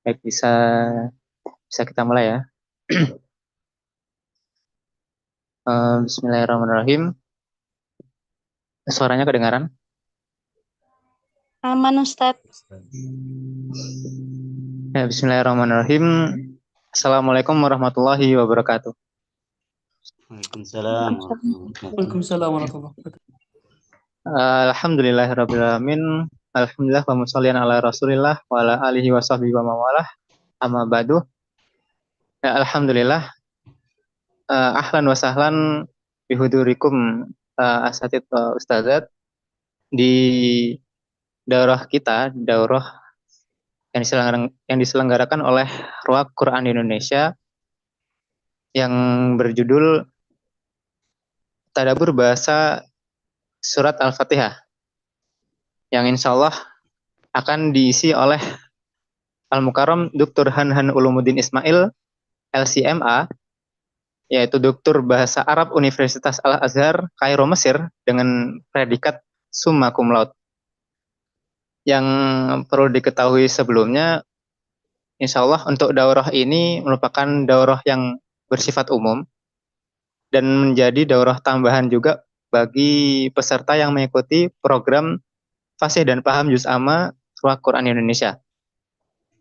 Baik, bisa kita mulai ya. Bismillahirrahmanirrahim. Suaranya kedengaran? Aman Ustadz. Ya, Bismillahirrahmanirrahim. Assalamualaikum warahmatullahi wabarakatuh. Waalaikumsalam warahmatullahi wabarakatuh. Waalaikumsalam warahmatullahi wabarakatuh. Alhamdulillahirrahmanirrahim. Alhamdulillah wa mushollian ala rasulillah wa ala alihi wa sahbihi wa mawalah. Amma ba'du. Ya, Alhamdulillah. Ahlan wa sahlan bihudurikum asatid ustadzat di daurah yang diselenggarakan oleh Ruang Quran Indonesia yang berjudul Tadabbur Bahasa Surat Al-Fatihah, yang insya Allah akan diisi oleh Al-Mukarram Dr. Hanhan Ulumuddin Ismail, LCMA, yaitu Doktor Bahasa Arab Universitas Al-Azhar, Kairo, Mesir, dengan predikat summa cum laude. Yang perlu diketahui sebelumnya, insya Allah untuk daurah ini merupakan daurah yang bersifat umum dan menjadi daurah tambahan juga bagi peserta yang mengikuti program Fasih dan Paham Juz Amma Ruang Quran Indonesia.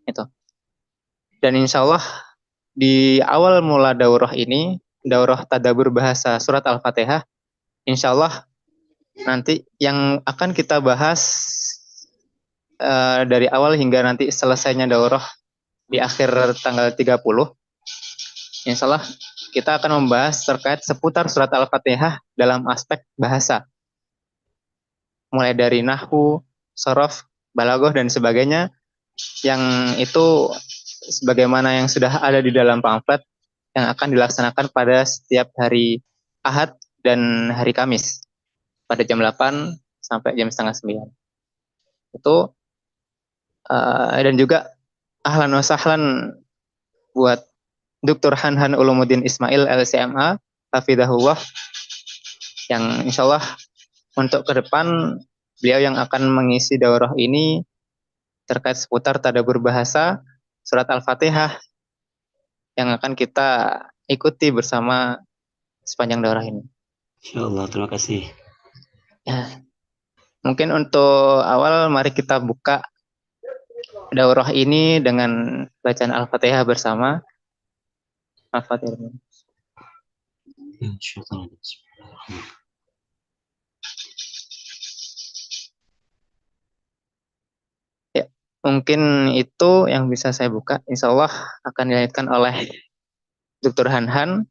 Itu. Dan insya Allah di awal mula daurah ini, daurah tadabbur bahasa surat Al-Fatihah, insya Allah nanti yang akan kita bahas dari awal hingga nanti selesainya daurah di akhir tanggal 30, insya Allah kita akan membahas terkait seputar surat Al-Fatihah dalam aspek bahasa. Mulai dari nahwu, sorof, balaghah, dan sebagainya, yang itu sebagaimana yang sudah ada di dalam pamflet yang akan dilaksanakan pada setiap hari Ahad dan hari Kamis pada jam 8 sampai jam setengah 9. Itu dan juga ahlan wa sahlan buat Dr. Hanhan Ulumuddin Ismail LCMA hafidhahullah, yang insya Allah untuk ke depan beliau yang akan mengisi daurah ini terkait seputar tadabbur bahasa surat Al-Fatihah yang akan kita ikuti bersama sepanjang daurah ini. Insyaallah, terima kasih. Ya, mungkin untuk awal mari kita buka daurah ini dengan bacaan Al-Fatihah bersama. Al-Fatihah. Insyaallah. Ya, mungkin itu yang bisa saya buka. Insya Allah akan dilanjutkan oleh Dr. Hanhan.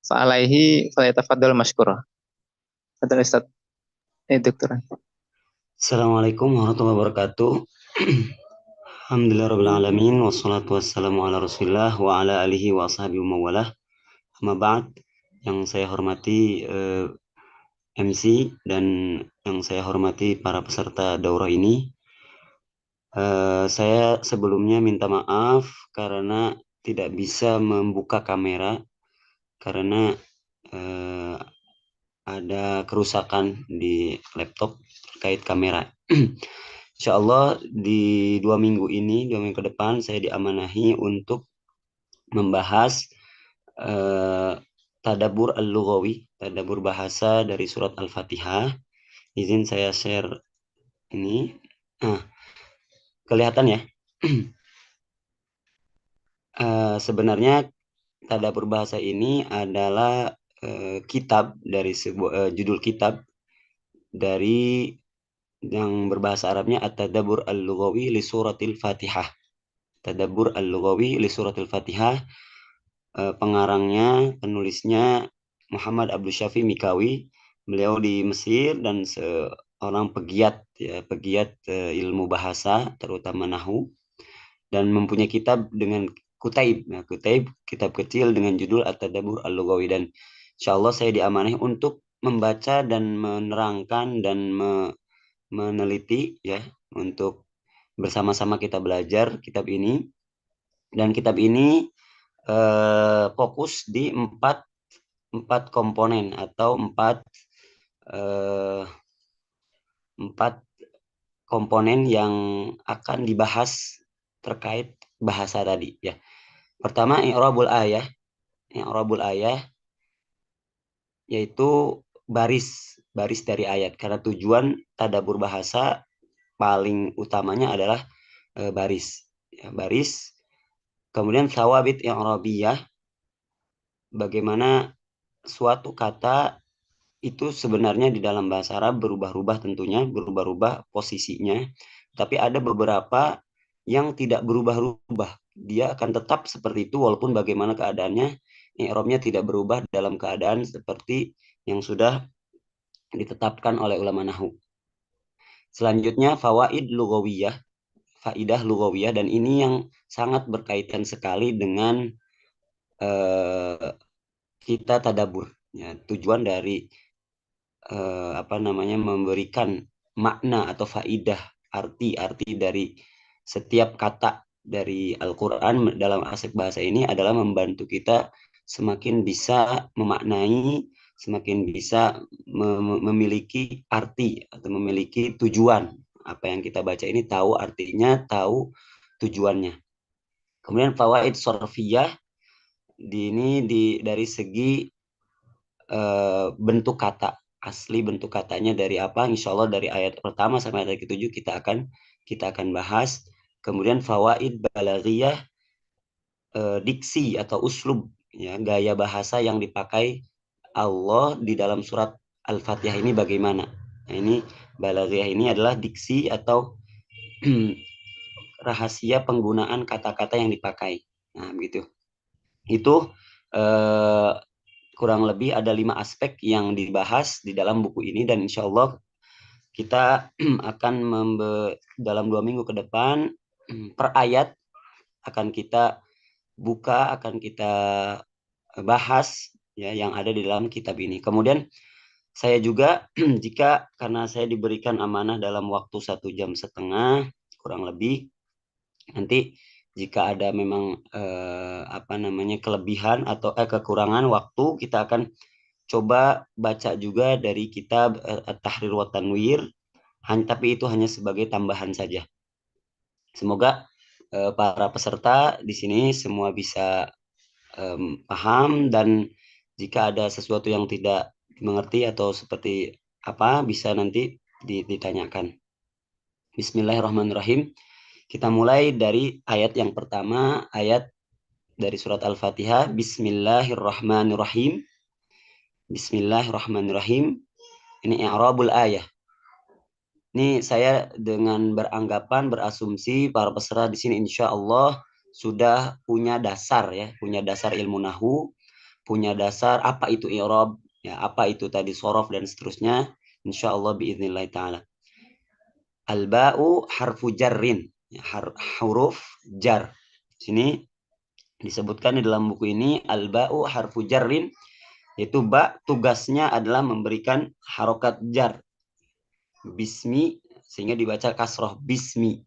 Fa'alaihi falyatafaddal mashkura. Fadhal Ustaz. Dr. Hanhan. Assalamualaikum warahmatullahi wabarakatuh. Alhamdulillah rabbil alamin, wassalatu wassalamu ala Rasulillah wa ala alihi wa ashabihi wa mawalah. Amma ba'd, yang saya hormati MC dan yang saya hormati para peserta daurah ini. Saya sebelumnya minta maaf karena tidak bisa membuka kamera karena ada kerusakan di laptop terkait kamera. Insya Allah di 2 minggu ke depan saya diamanahi untuk membahas tadabbur al-lughawi, tadabbur bahasa dari surat Al-Fatihah. Izin saya share ini. Kelihatan ya? Sebenarnya tadabbur bahasa ini adalah kitab dari sebuah judul kitab dari yang berbahasa Arabnya At-Tadabbur Al-Lughawi li Suratil Fatihah. Tadabbur Al-Lughawi li Suratil Fatihah. Pengarangnya, penulisnya Muhammad Abdul Syafi Mikawi. Beliau di Mesir dan seorang pegiat ilmu bahasa terutama nahwu, dan mempunyai kitab dengan kutaib. Nah, kutaib kitab kecil dengan judul At-Tadabbur Al-Lughawi, dan insyaallah saya diamanahi untuk membaca dan menerangkan dan meneliti ya, untuk bersama-sama kita belajar kitab ini. Dan kitab ini fokus di empat komponen atau empat komponen yang akan dibahas terkait bahasa tadi ya. Pertama i'rabul ayah yaitu baris dari ayat, karena tujuan tadabbur bahasa paling utamanya adalah baris ya, baris. Kemudian thawabit i'rabiyah, bagaimana suatu kata itu sebenarnya di dalam bahasa Arab berubah-ubah, tentunya berubah-ubah posisinya, tapi ada beberapa yang tidak berubah-ubah, dia akan tetap seperti itu walaupun bagaimana keadaannya, i'rabnya tidak berubah dalam keadaan seperti yang sudah ditetapkan oleh ulama nahwu. Selanjutnya fawaid lugawiyah, faidah lugawiyah, dan ini yang sangat berkaitan sekali dengan kita tadabur ya, tujuan dari memberikan makna atau faidah, arti-arti dari setiap kata dari Al-Quran dalam aspek bahasa ini adalah membantu kita semakin bisa memaknai, semakin bisa memiliki arti atau memiliki tujuan. Apa yang kita baca ini tahu artinya, tahu tujuannya. Kemudian fawaid sorfiyah dari segi bentuk kata, asli bentuk katanya dari apa, insya Allah dari ayat pertama sampai ayat ke-7 kita akan bahas. Kemudian fawaid balaghiyah, diksi atau uslub ya, gaya bahasa yang dipakai Allah di dalam surat Al-Fatihah ini bagaimana. Nah, ini balaghiyah ini adalah diksi atau rahasia penggunaan kata-kata yang dipakai. Nah, begitu. Itu kurang lebih ada 5 aspek yang dibahas di dalam buku ini, dan insya Allah kita akan dalam 2 minggu ke depan per ayat akan kita buka, akan kita bahas ya yang ada di dalam kitab ini. Kemudian saya juga karena saya diberikan amanah dalam waktu 1,5 jam kurang lebih, nanti jika ada memang kelebihan atau kekurangan waktu, kita akan coba baca juga dari kitab Tahrir wa Tanwir, tapi itu hanya sebagai tambahan saja. Semoga para peserta di sini semua bisa paham, dan jika ada sesuatu yang tidak mengerti atau seperti apa bisa nanti ditanyakan. Bismillahirrahmanirrahim. Kita mulai dari ayat yang pertama, ayat dari surat Al-Fatihah. Bismillahirrahmanirrahim. Bismillahirrahmanirrahim. Ini i'rabul ayah. Ini saya dengan berasumsi para peserta di sini insya Allah sudah punya dasar ya, punya dasar ilmu nahwu, punya dasar apa itu i'rab, ya, apa itu tadi sorof dan seterusnya. Insya Allah biiznillah ta'ala. Al-ba'u harfu jarrin, ya, huruf jar. Sini disebutkan di dalam buku ini al-ba'u harfu jarrin, yaitu ba tugasnya adalah memberikan harokat jar. Bismi, sehingga dibaca kasroh bismi.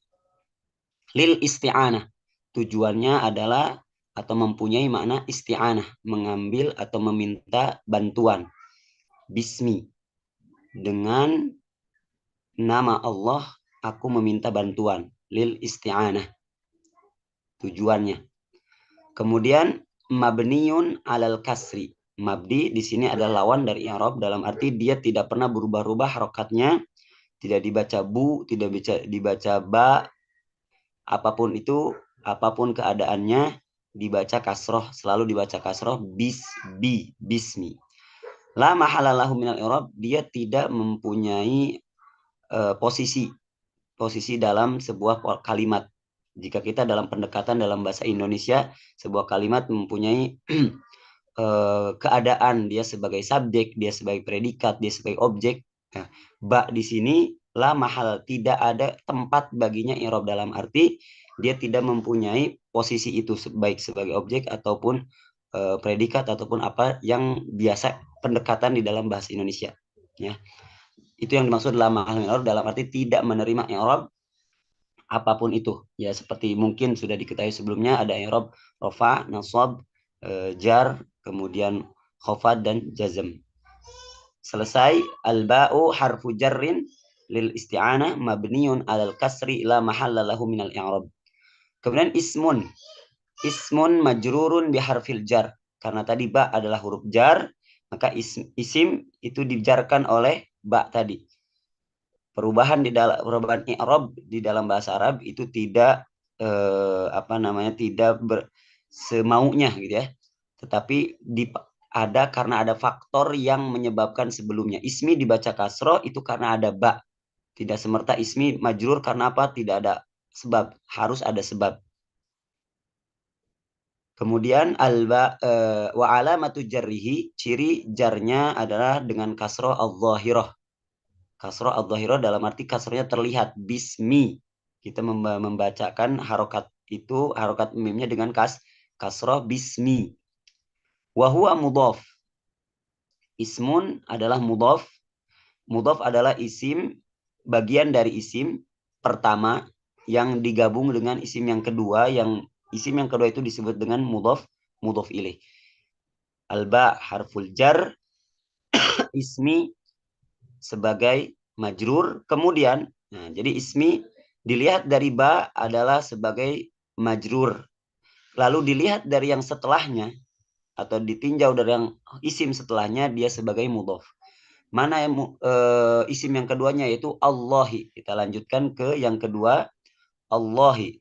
Lil isti'anah, tujuannya adalah atau mempunyai makna isti'anah, mengambil atau meminta bantuan. Bismi, dengan nama Allah aku meminta bantuan. Lil isti'anah, tujuannya. Kemudian mabniun alal kasri, mabdi di sini adalah lawan dari i'rab, dalam arti dia tidak pernah berubah-ubah harokatnya, tidak dibaca bu, tidak dibaca ba, apapun itu, apapun keadaannya dibaca kasroh, selalu dibaca kasroh. Bismi. La mahalalahu minal i'rab, dia tidak mempunyai posisi dalam sebuah kalimat. Jika kita dalam pendekatan dalam bahasa Indonesia, sebuah kalimat mempunyai keadaan, dia sebagai subjek, dia sebagai predikat, dia sebagai objek. Nah, ba di sini la mahal, tidak ada tempat baginya i'rab, dalam arti dia tidak mempunyai posisi itu baik sebagai objek ataupun predikat ataupun apa yang biasa pendekatan di dalam bahasa Indonesia ya. Itu yang dimaksud la mahal i'rab, dalam arti tidak menerima i'rab apapun itu ya, seperti mungkin sudah diketahui sebelumnya ada i'rab rafa, nasab, jar, kemudian khafad dan jazm. Selesai. Al-ba'u harfu jarrin lil isti'anah mabniun alal kasri la mahalla lahu minal i'rab. Kemudian ismun. Ismun majrurun biharfil jar. Karena tadi ba adalah huruf jar, maka isim itu dijarkan oleh ba tadi. Perubahan i'rab di dalam bahasa Arab itu tidak tidak semaunya gitu ya. Tetapi ada karena ada faktor yang menyebabkan sebelumnya. Ismi dibaca kasroh itu karena ada ba. Tidak semerta ismi majrur karena apa? Tidak ada sebab, harus ada sebab. Kemudian wa alamatu jarrihi, ciri jarnya adalah dengan kasroh al-zahirah. Kasroh al-zahirah dalam arti kasrohnya terlihat, bismi. Kita membacakan harokat itu, harokat mimnya dengan kasroh bismi. Wa huwa mudhaf. Ismun adalah mudhaf. Mudhaf adalah isim, bagian dari isim pertama yang digabung dengan isim yang kedua, yang isim yang kedua itu disebut dengan mudhaf ilaih. Alba harful jar, ismi sebagai majrur. Kemudian, nah, jadi ismi dilihat dari ba adalah sebagai majrur. Lalu dilihat dari yang setelahnya atau ditinjau dari yang isim setelahnya, dia sebagai mudhaf. Mana yang isim yang keduanya yaitu Allahi. Kita lanjutkan ke yang kedua, Allahi.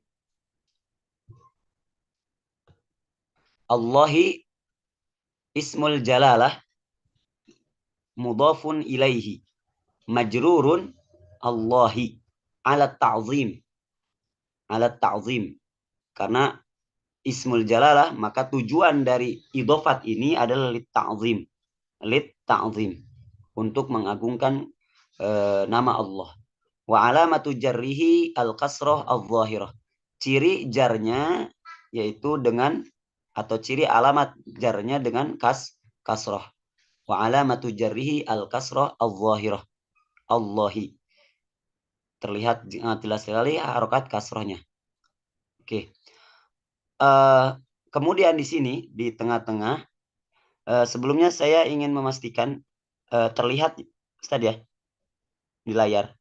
Allahi ismul jalalah mudhafun ilaihi majrurun Allahi ala ta'zim. Ala ta'zim. Karena ismul jalalah, maka tujuan dari idhofat ini adalah lit ta'zim. Lit ta'zim. Untuk mengagungkan nama Allah. Wa alamatu jarrihi al-kasroh al-zahirah. Ciri jarnya yaitu dengan, atau ciri alamat jarnya dengan kasroh. Wa alamatu jarrihi al-kasroh al-zahirah. Allahi. Terlihat jelas sekali harokat kasrohnya. Oke. Kemudian di sini, di tengah-tengah, sebelumnya saya ingin memastikan terlihat Ustaz ya di layar.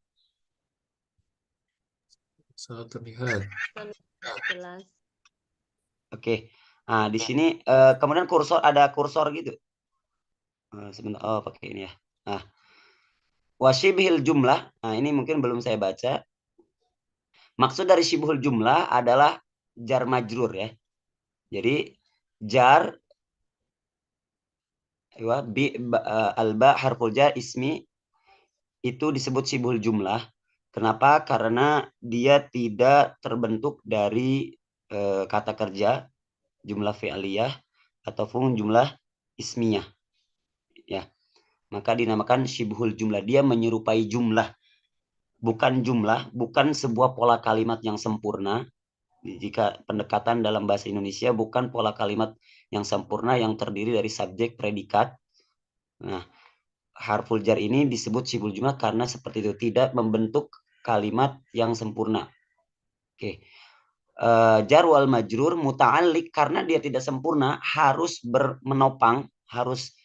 Sangat terlihat. Jelas. Oke. Nah, di sini kemudian ada kursor gitu. Sebentar. Oh, pakai ini ya. Nah, wasyibhil jumlah. Nah, ini mungkin belum saya baca. Maksud dari syibhul jumlah adalah jar majrur ya. Jadi jar alba harful jar ismi itu disebut syibhul jumlah. Kenapa? Karena dia tidak terbentuk dari kata kerja, jumlah fi'aliyah ataupun jumlah ismiyah. Ya. Maka dinamakan syibhul jumlah. Dia menyerupai jumlah. Bukan jumlah, bukan sebuah pola kalimat yang sempurna. Jika pendekatan dalam bahasa Indonesia bukan pola kalimat yang sempurna yang terdiri dari subjek, predikat. Nah, harful jar ini disebut syibhul jumlah karena seperti itu, tidak membentuk kalimat yang sempurna. Oke. Jar wal majrur muta'alliq karena dia tidak sempurna, harus menopang, harus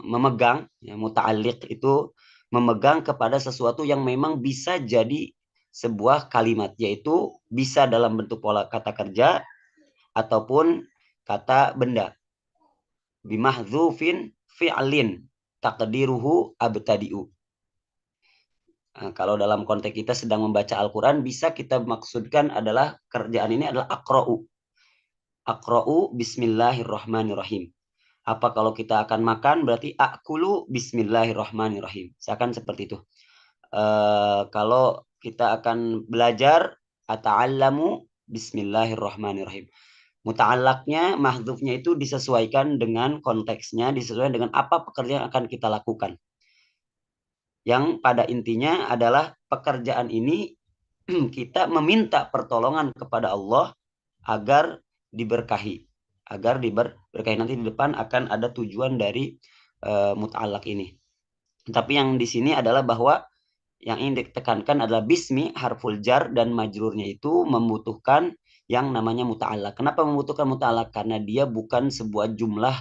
memegang ya, muta'alliq itu memegang kepada sesuatu yang memang bisa jadi sebuah kalimat, yaitu bisa dalam bentuk pola kata kerja ataupun kata benda. Bimahdzufin fi'lin taqdiruhu abtadi'u. Nah, kalau dalam konteks kita sedang membaca Al-Quran, bisa kita maksudkan adalah kerjaan ini adalah aqra'u. Aqra'u bismillahirrahmanirrahim. Apa kalau kita akan makan berarti akulu bismillahirrahmanirrahim. Seakan seperti itu. Kalau kita akan belajar ata'allamu bismillahirrahmanirrahim. Muta'allaknya, mahdzufnya itu disesuaikan dengan konteksnya, disesuaikan dengan apa pekerjaan yang akan kita lakukan. Yang pada intinya adalah pekerjaan ini kita meminta pertolongan kepada Allah agar diberkahi. Agar diberkahi, nanti di depan akan ada tujuan dari muta'allaq ini. Tapi yang di sini adalah bahwa yang ingin ditekankan adalah bismi, harful jar dan majrurnya itu membutuhkan yang namanya muta'allaq. Kenapa membutuhkan muta'allaq? Karena dia bukan sebuah jumlah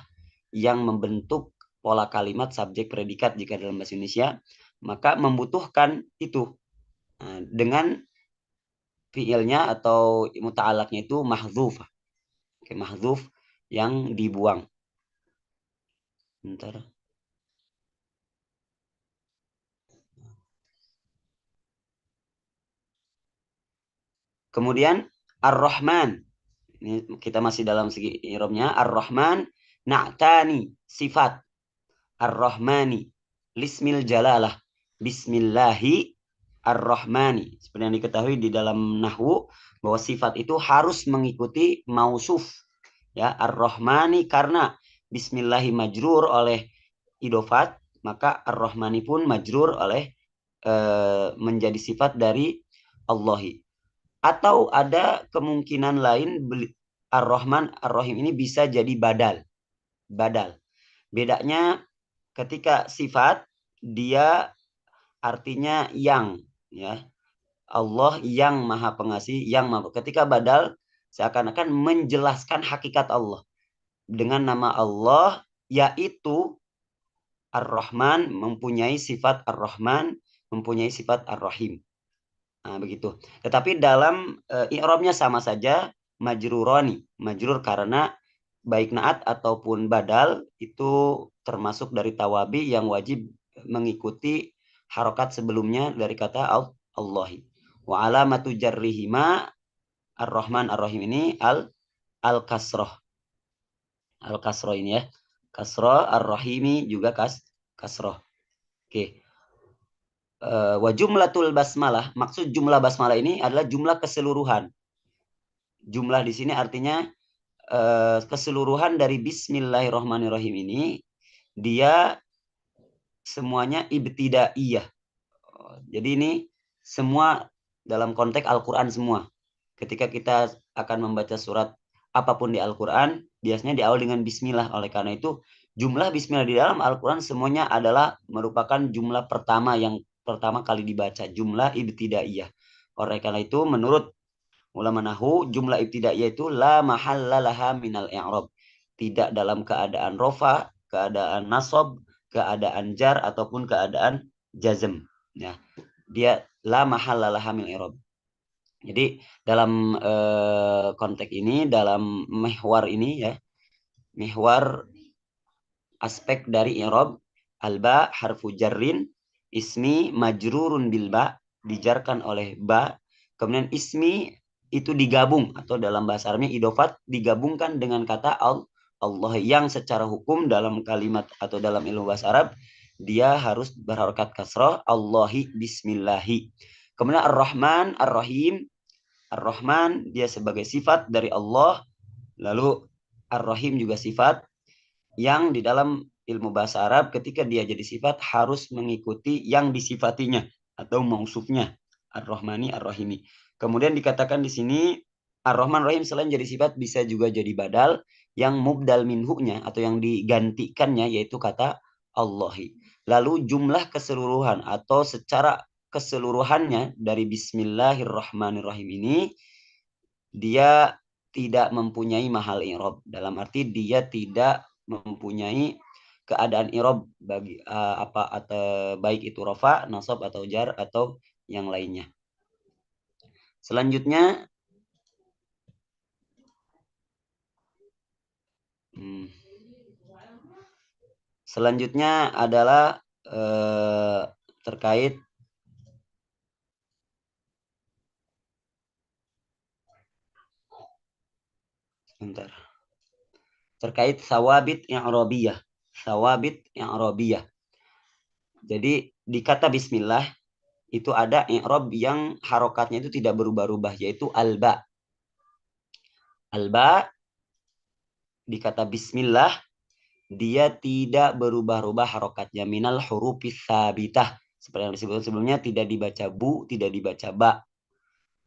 yang membentuk pola kalimat subjek predikat jika dalam bahasa Indonesia, maka membutuhkan itu. dengan fiilnya atau muta'alaknya itu mahdzuf. Oke, mahdzuf yang dibuang. Bentar. Kemudian Ar-Rahman. Ini kita masih dalam segi i'rabnya. Ar-Rahman na'tani sifat. Ar-Rahmani lismil jalalah. Bismillahi Ar-Rahmani. Seperti yang diketahui di dalam nahwu bahwa sifat itu harus mengikuti mausuf. Ya, Ar-Rahmani karena Bismillahi majrur oleh idofat, maka Ar-Rahmani pun majrur oleh menjadi sifat dari Allahi. Atau ada kemungkinan lain Ar-Rahman Ar-Rahim ini bisa jadi badal. Bedanya ketika sifat dia artinya yang, ya. Allah yang Maha Pengasih, yang Maha. Ketika badal seakan-akan menjelaskan hakikat Allah dengan nama Allah, yaitu Ar-Rahman, mempunyai sifat Ar-Rahman, mempunyai sifat Ar-Rahim. Nah, begitu. Tetapi dalam i'rabnya sama saja, majrurani. Majrur karena baik naat ataupun badal itu termasuk dari tawabi yang wajib mengikuti harokat sebelumnya dari kata Allahi. Wa alamatu jarrihima Ar-Rahman Ar-Rahim ini al-kasroh. Al-kasroh ini ya. Kasroh Ar-Rahimi juga kasroh. Oke. Wa jumlatul basmalah, maksud jumlah basmalah ini adalah jumlah keseluruhan. Jumlah di sini artinya keseluruhan dari Bismillahirrahmanirrahim ini dia semuanya ibtidaiyah. Jadi ini semua dalam konteks Al-Quran semua. Ketika kita akan membaca surat apapun di Al-Quran, biasanya diawali dengan Bismillah. Oleh karena itu, jumlah Bismillah di dalam Al-Quran semuanya adalah merupakan jumlah pertama yang pertama kali dibaca, jumlah ibtidaiyah. Oleh karena itu, menurut ulama nahwu, jumlah ibtidaiyah itu la mahalla laha minal i'rab. Tidak dalam keadaan rofa, keadaan nasab, keadaan jar ataupun keadaan jazm. Ya, dia la mahalla laha minal i'rab. Jadi dalam konteks ini, dalam mihwar ini ya, mihwar aspek dari i'rab, alba harfu jarrin, ismi majrurun bil ba, dijarkan oleh ba, kemudian ismi itu digabung atau dalam bahasa Arabnya idofat digabungkan dengan kata Allah yang secara hukum dalam kalimat atau dalam ilmu bahasa Arab dia harus berharokat kasroh, Allahi bismillahi. Kemudian Ar-Rahman Ar-Rahim, Ar-Rahman dia sebagai sifat dari Allah, lalu Ar-Rahim juga sifat yang di dalam ilmu bahasa Arab ketika dia jadi sifat harus mengikuti yang disifatinya atau mausufnya, Ar-Rahmani Ar-Rahimi. Kemudian dikatakan di sini Ar-Rahman Rahim selain jadi sifat bisa juga jadi badal yang mubdal minhunya atau yang digantikannya yaitu kata Allahi. Lalu jumlah keseluruhan atau secara keseluruhannya dari Bismillahirrahmanirrahim ini dia tidak mempunyai mahal i'rab, dalam arti dia tidak mempunyai keadaan i'rab bagi apa atau baik itu rafa, nasab atau jar atau yang lainnya. Selanjutnya adalah terkait terkait sawabit i'rabiyah. Sawabit i'rabiyah. Jadi di kata bismillah itu ada i'rab yang harokatnya itu tidak berubah-ubah, yaitu alba. Alba di kata bismillah dia tidak berubah-ubah harokatnya, minal hurufis sabitah. Seperti yang disebut sebelumnya, tidak dibaca bu, tidak dibaca ba.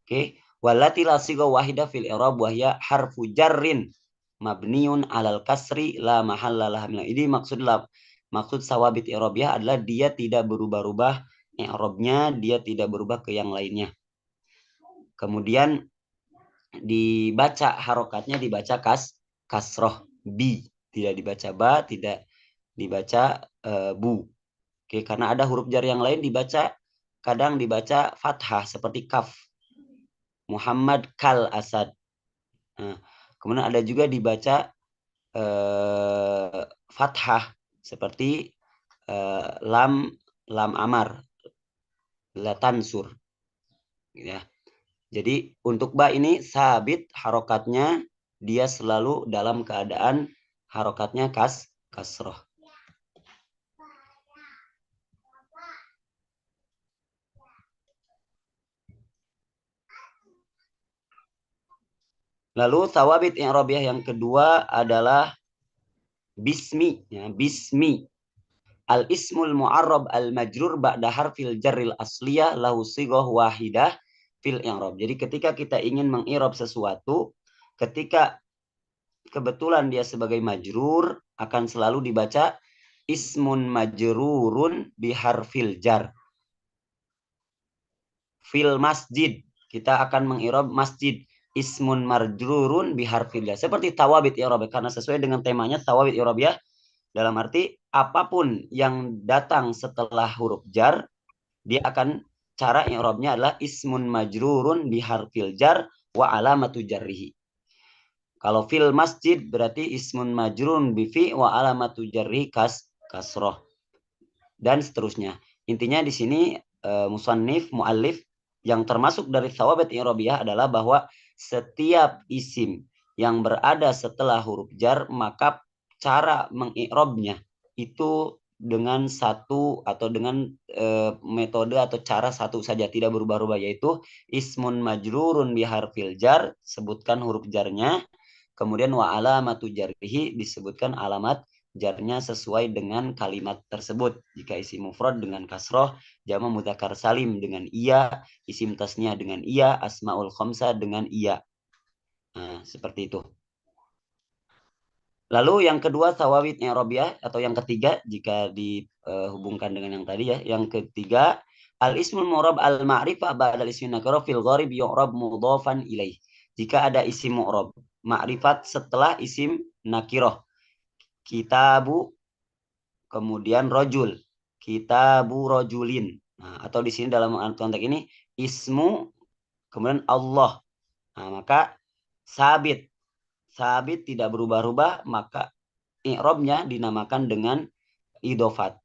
Oke, walati la sigha wahida fil i'rab wa hiya harfu jarrin mabniun alal kasri la mahalla laha min. Ini maksud sawabit i'rabiyah adalah dia tidak berubah-ubah i'rabnya, dia tidak berubah ke yang lainnya. Kemudian dibaca harokatnya dibaca kasroh bi, tidak dibaca ba, tidak dibaca bu. Oke, karena ada huruf jar yang lain dibaca kadang dibaca fathah seperti kaf. Muhammad kal asad. Nah, kemudian ada juga dibaca fathah seperti lam amar, la tansur. Ya. Jadi untuk ba ini sabit harokatnya, dia selalu dalam keadaan harokatnya kasroh. Lalu tawabit i'rabiyah yang kedua adalah bismi. Ya, bismi. Al-ismul mu'arrab al-majrur ba'da harfil jarril asliyah lahu sighah wahidah fil i'rab. Jadi ketika kita ingin meng'irab sesuatu, ketika kebetulan dia sebagai majrur, akan selalu dibaca ismun majrurun biharfil jar. Fil masjid, kita akan meng'irab masjid. Ismun marjurun biharfil jar. Seperti tawabit i'rabiyah, karena sesuai dengan temanya tawabit i'rabiyah, dalam arti apapun yang datang setelah huruf jar, dia akan cara i'rabnya adalah ismun majrurun biharfil jar wa alamatu jarrihi. Kalau fil masjid berarti ismun majrurun bifi wa alamatu jarrihi kasroh. Dan seterusnya. Intinya di sini musannif, muallif yang termasuk dari thawabit i'rabiyah adalah bahwa setiap isim yang berada setelah huruf jar, maka cara mengi'rabnya itu dengan satu atau dengan metode atau cara satu saja, tidak berubah-ubah, yaitu ismun majrurun biharfil jar, sebutkan huruf jarnya, kemudian wa alamatu jarrihi, disebutkan alamat jarnya sesuai dengan kalimat tersebut. Jika isim mufrad dengan kasroh, jama mudzakkar salim dengan iya, isim tasniah dengan iya, asmaul khamsah dengan iya. Nah, seperti itu. Lalu yang kedua thawabit i'rabiyah, atau yang ketiga jika dihubungkan dengan yang tadi ya. Yang ketiga, al ismul mu'rab al ma'rifah ba'dal ismi nakirah fil gharib yu'rab mudhafan ilaih. Jika ada isim mu'rab ma'rifat setelah isim nakirah. Kitabu, kemudian rojul, kitabu rojulin. Nah, atau di sini dalam konteks ini ismu, kemudian Allah. Nah, maka sabit tidak berubah-ubah, maka i'rabnya dinamakan dengan idofat.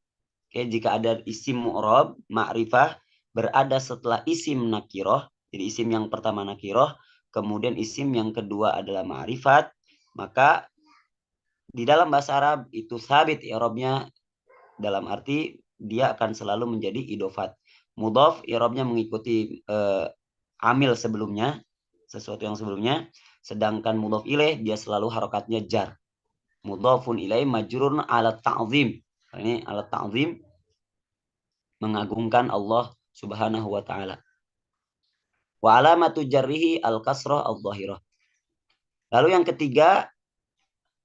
Oke, jika ada isim mu'rab ma'rifah berada setelah isim nakiroh, jadi isim yang pertama nakiroh, kemudian isim yang kedua adalah ma'rifat, maka di dalam bahasa Arab itu sabit i'rabnya, dalam arti dia akan selalu menjadi idofat. Mudhaf i'rabnya mengikuti amil sebelumnya, sesuatu yang sebelumnya, sedangkan mudhaf ilaih dia selalu harokatnya jar. Mudhafun ilaih majrurun ala ta'zim. Ini ala ta'zim, mengagungkan Allah Subhanahu wa taala. Wa alamatu jarrihi al-kasrah al-dhahirah. Lalu yang ketiga,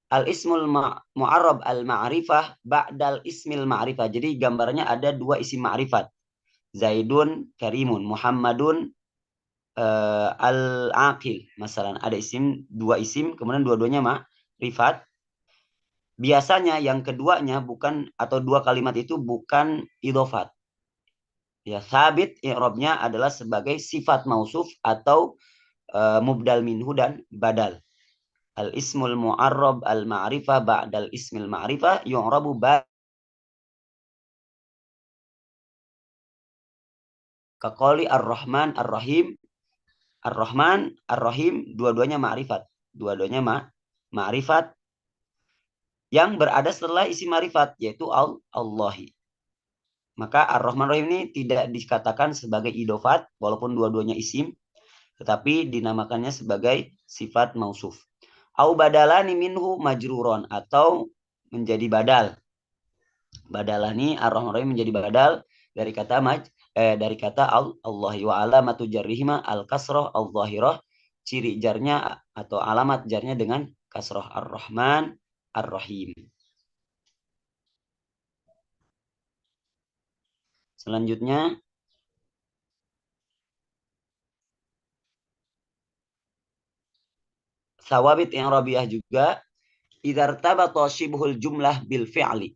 al-ismul mu'arrab al-ma'rifah ba'dal ismil ma'rifah. Jadi gambarnya ada dua isim ma'rifat. Zaidun karimun, Muhammadun al-aqil. Masalah ada isim, dua isim, kemudian dua-duanya ma'rifat. Biasanya yang keduanya bukan, atau dua kalimat itu bukan idofat. Ya, sabit i'rabnya adalah sebagai sifat mausuf atau mubdal minhu dan badal. Al ismul mu'arrab al ma'rifah ba'dal ismil ma'rifah yu'rabu kaqali ar-Rahman ar-Rahim. Ar-Rahman ar-Rahim dua-duanya ma'rifat. Dua-duanya ma'rifat yang berada setelah isim ma'rifat, yaitu Allahi. Maka ar-Rahman ar-Rahim ini tidak dikatakan sebagai idofat walaupun dua-duanya isim, tetapi dinamakannya sebagai sifat mausuf. Au badalani minhu majruron, atau menjadi badal. Badalani ar-Rahman ar-Rahim menjadi badal dari kata dari kata Allahi wa alamatu jarrihima al-kasrah al-zahirah. Ciri jarnya atau alamat jarnya dengan kasrah ar-Rahman ar-Rahim. Selanjutnya sawabit i'rabiyah juga, idza irtabata shibhul jumlah bil fi'li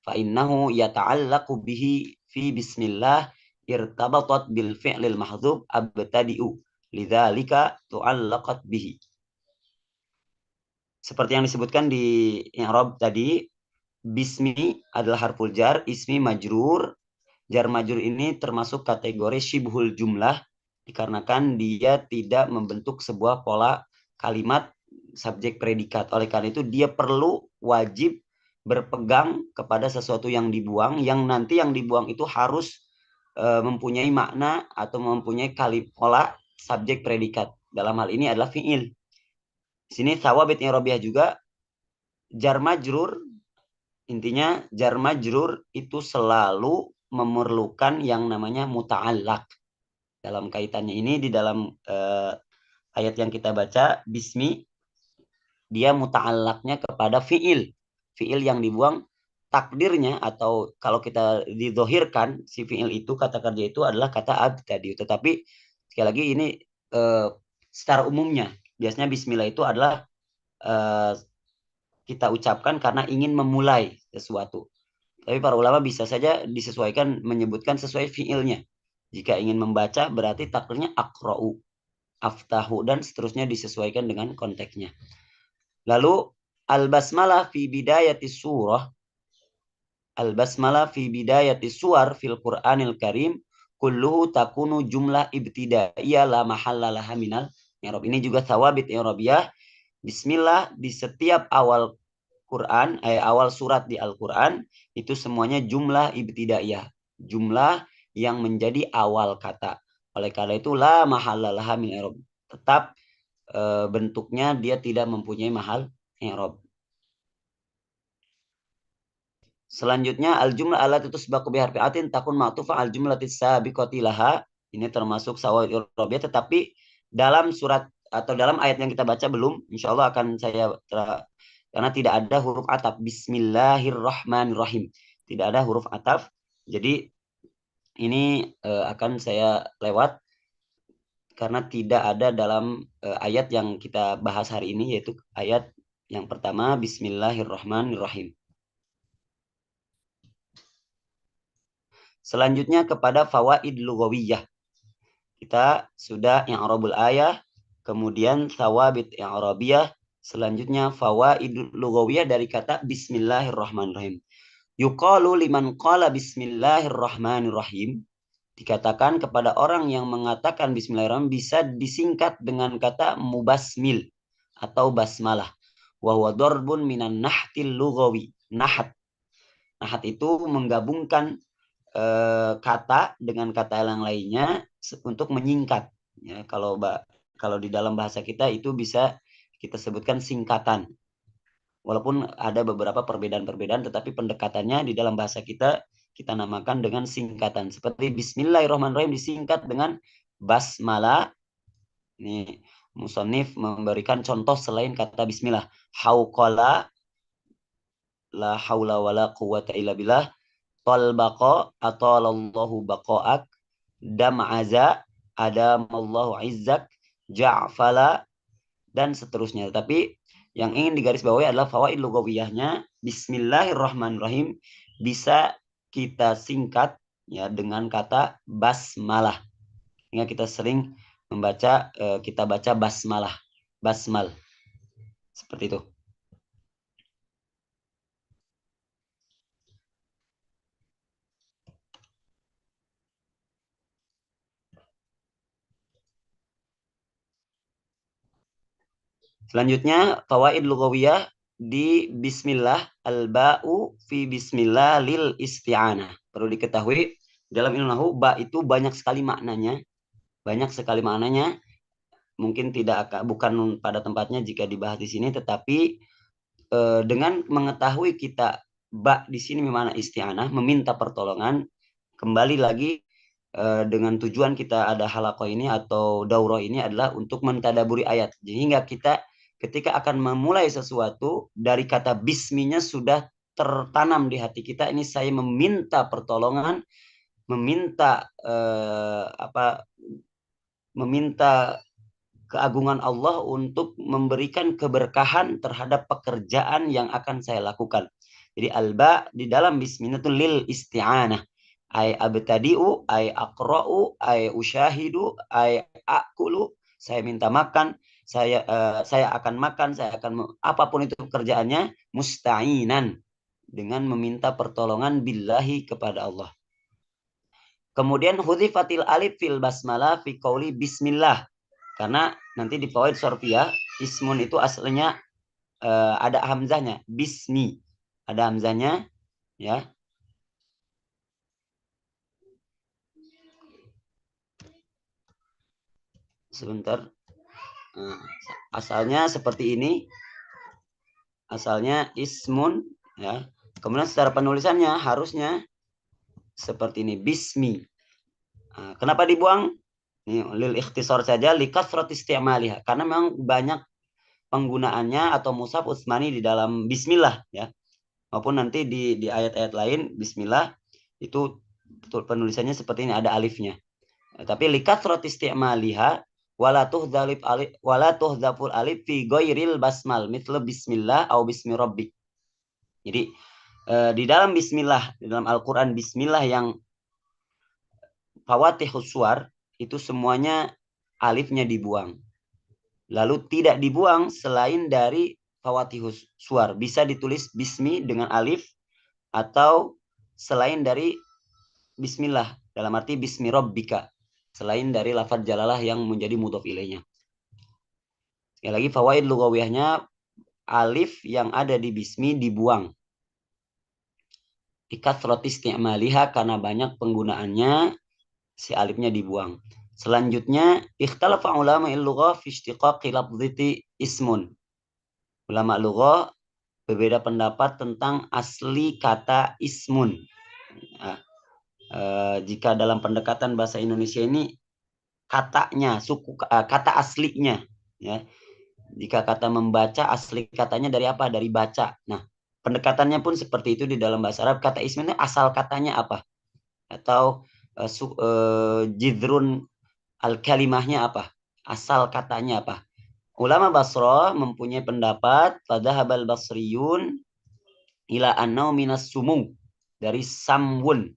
fa innahu yata'allaqu bihi fi bismillah irtabatat bil fi'lil mahdzub abtadi'u lidzalika tu'allaqat bihi. Seperti yang disebutkan di i'rab tadi, bismi adalah harful jar, ismi majrur. Jar majrur ini termasuk kategori syibhul jumlah dikarenakan dia tidak membentuk sebuah pola kalimat subjek predikat. Oleh karena itu dia perlu wajib berpegang kepada sesuatu yang dibuang, yang nanti yang dibuang itu harus mempunyai makna atau mempunyai pola subjek predikat. Dalam hal ini adalah fi'il. Di sini thawabit i'rabiyah juga jar majrur. Intinya jar majrur itu selalu memerlukan yang namanya muta'allaq. Dalam kaitannya ini di dalam ayat yang kita baca bismi, dia muta'allaqnya kepada fi'il. Fi'il yang dibuang, takdirnya atau kalau kita didohirkan si fi'il itu, kata kerja itu adalah kata abtadi. Tetapi sekali lagi ini secara umumnya biasanya bismillah itu adalah kita ucapkan karena ingin memulai sesuatu. Tapi para ulama bisa saja disesuaikan menyebutkan sesuai fiilnya. Jika ingin membaca berarti takdirnya akra'u, aftahu, dan seterusnya disesuaikan dengan konteksnya. Lalu al-basmalah fi bidayati surah. Al-basmalah fi bidayati suwar fil Qur'anil Karim kulluhu takunu jumlah ibtidaiyah la mahalla laha minal i'rab. Ini juga thawabit i'rabiyah. Bismillah di setiap awal Quran, awal surat di Al-Quran itu semuanya jumlah ibtidaiyah, jumlah yang menjadi awal kata. Oleh karena itu la mahallalaha min i'rab. Tetap bentuknya dia tidak mempunyai mahal i'rab. Selanjutnya al-jumlah allati tusbaqu bi harfi atin takun ma'tufa al-jumlati sabiqati laha. Ini termasuk sawab i'rabiyah, tetapi dalam surat atau dalam ayat yang kita baca belum, insyaallah akan saya karena tidak ada huruf ataf. Bismillahirrahmanirrahim. Tidak ada huruf ataf. Jadi ini akan saya lewat karena tidak ada dalam ayat yang kita bahas hari ini, yaitu ayat yang pertama Bismillahirrahmanirrahim. Selanjutnya kepada fawaid lughawiyah. Kita sudah i'rabul ayah, kemudian thawabit i'rabiyah. Selanjutnya fawaid lughawiyah dari kata Bismillahirrahmanirrahim. Yuqalu liman qala Bismillahirrahmanirrahim. Dikatakan kepada orang yang mengatakan Bismillahirrahmanirrahim bisa disingkat dengan kata mubasmil atau basmalah. Wa huwa darbun minan nahtil lughawi. Nahat. Nahat itu menggabungkan kata dengan kata yang lainnya untuk menyingkat. Ya, kalau di dalam bahasa kita itu bisa kita sebutkan singkatan. Walaupun ada beberapa perbedaan-perbedaan, tetapi pendekatannya di dalam bahasa kita namakan dengan singkatan. Seperti Bismillahirrahmanirrahim disingkat dengan basmalah. Ini musannif memberikan contoh selain kata bismillah. Hauqala, la haula wala quwata illa billah. Talbaqa, atalallahu baqa'ak. Dam'aza, adamallahu izzak. Ja'fala, dan seterusnya. Tapi yang ingin digarisbawahi adalah fawaid lughawiyahnya. Bismillahirrahmanirrahim bisa kita singkat ya dengan kata basmalah. Hingga kita sering membaca kita baca basmalah, basmal. Seperti itu. Selanjutnya fawaid lughawiyah di bismillah, al-ba'u fi bismillah lil isti'anah. Perlu diketahui dalam ilmu nahwu ba itu banyak sekali maknanya. Banyak sekali maknanya. Mungkin bukan pada tempatnya jika dibahas di sini, tetapi dengan mengetahui kita ba di sini mana isti'anah, meminta pertolongan, kembali lagi dengan tujuan kita ada halaqah ini atau daurah ini adalah untuk mentadaburi ayat. Sehingga kita ketika akan memulai sesuatu dari kata bisminya sudah tertanam di hati kita, ini saya meminta pertolongan, meminta meminta keagungan Allah untuk memberikan keberkahan terhadap pekerjaan yang akan saya lakukan. Jadi alba di dalam bismillah itu lil isti'anah. Ay abtadi'u, ay aqra'u, ay usyahidu, ay akulu. Saya minta makan, saya akan makan, saya akan apapun itu pekerjaannya musta'inan dengan meminta pertolongan billahi kepada Allah. Kemudian hudhifatil alif fil basmalah fi qauli bismillah. Karena nanti di fawaid sorfiyah ismun itu aslinya ada hamzahnya, bismi. Ada hamzahnya ya. Sebentar. Asalnya seperti ini. Asalnya ismun ya. Kemudian secara penulisannya harusnya seperti ini, bismi. Kenapa dibuang? Ini lil ikhtisar saja likasrat isti'maliha, karena memang banyak penggunaannya atau mushaf Utsmani di dalam bismillah ya. Maupun nanti di ayat-ayat lain bismillah itu penulisannya seperti ini, ada alifnya. Tapi likasrat isti'maliha wala tuhdzaful alif fi ghairil basmal mithla bismillah au bismi rabbik. Jadi di dalam bismillah, di dalam Al-Qur'an bismillah yang fawatihus suwar itu semuanya alifnya dibuang. Lalu tidak dibuang selain dari fawatihus suwar. Bisa ditulis bismi dengan alif atau selain dari bismillah dalam arti bismi rabbika, selain dari lafaz jalalah yang menjadi mudhof ilaihnya. Sekali lagi fawaid lugawiyahnya, alif yang ada di bismi dibuang. Ikathrati isti'maliha, karena banyak penggunaannya si alifnya dibuang. Selanjutnya ikhtalafa ulama al-lughah fi istiqaqi lafdhiti ismun. Ulama lughah berbeda pendapat tentang asli kata ismun. Nah, jika dalam pendekatan bahasa Indonesia ini katanya, kata aslinya ya. Jika kata membaca, asli katanya dari apa? Dari baca. Nah, pendekatannya pun seperti itu di dalam bahasa Arab. Kata ismun itu asal katanya apa? Atau jidrun al-kalimahnya apa? Asal katanya apa? Ulama Basrah mempunyai pendapat fadhahabal basriyun ila annau minas sumu, dari samwun.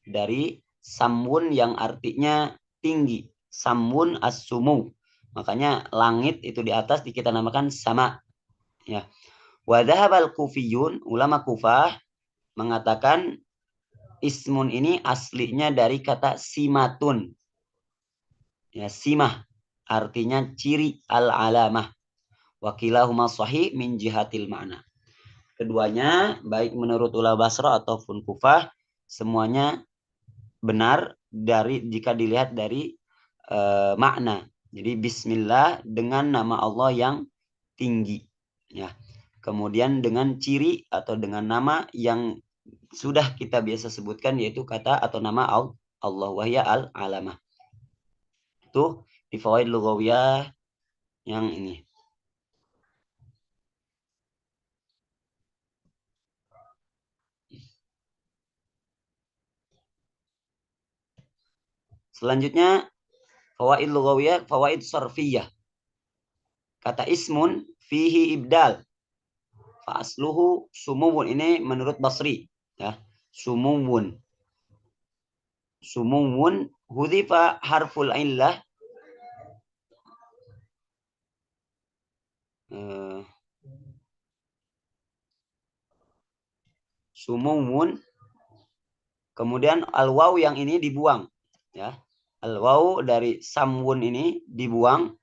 Dari samwun yang artinya tinggi. Samwun as-sumu. Makanya langit itu di atas kita namakan sama. Ya. Wadhahabal kufiyun, ulama Kufah mengatakan ismun ini aslinya dari kata simatun. Ya, simah artinya ciri, al-alamah. Wakilahuma sahih min jihatil ma'na. Keduanya baik menurut ulama Basrah ataupun Kufah semuanya benar dari jika dilihat dari makna. Jadi bismillah dengan nama Allah yang tinggi ya. Kemudian dengan ciri atau dengan nama yang sudah kita biasa sebutkan, yaitu kata atau nama Allah wahya al-alamah. Itu di fawaid lughawiyah yang ini. Selanjutnya fawaid lughawiyah, fawaid sarfiyah. Kata ismun fihi ibdal. Fa'asluhu sumuwun, ini menurut Basri ya. Sumuwun. Sumuwun hudhifa harful illah sumuwun, kemudian al-waw yang ini dibuang ya. Al-waw dari samwun ini dibuang.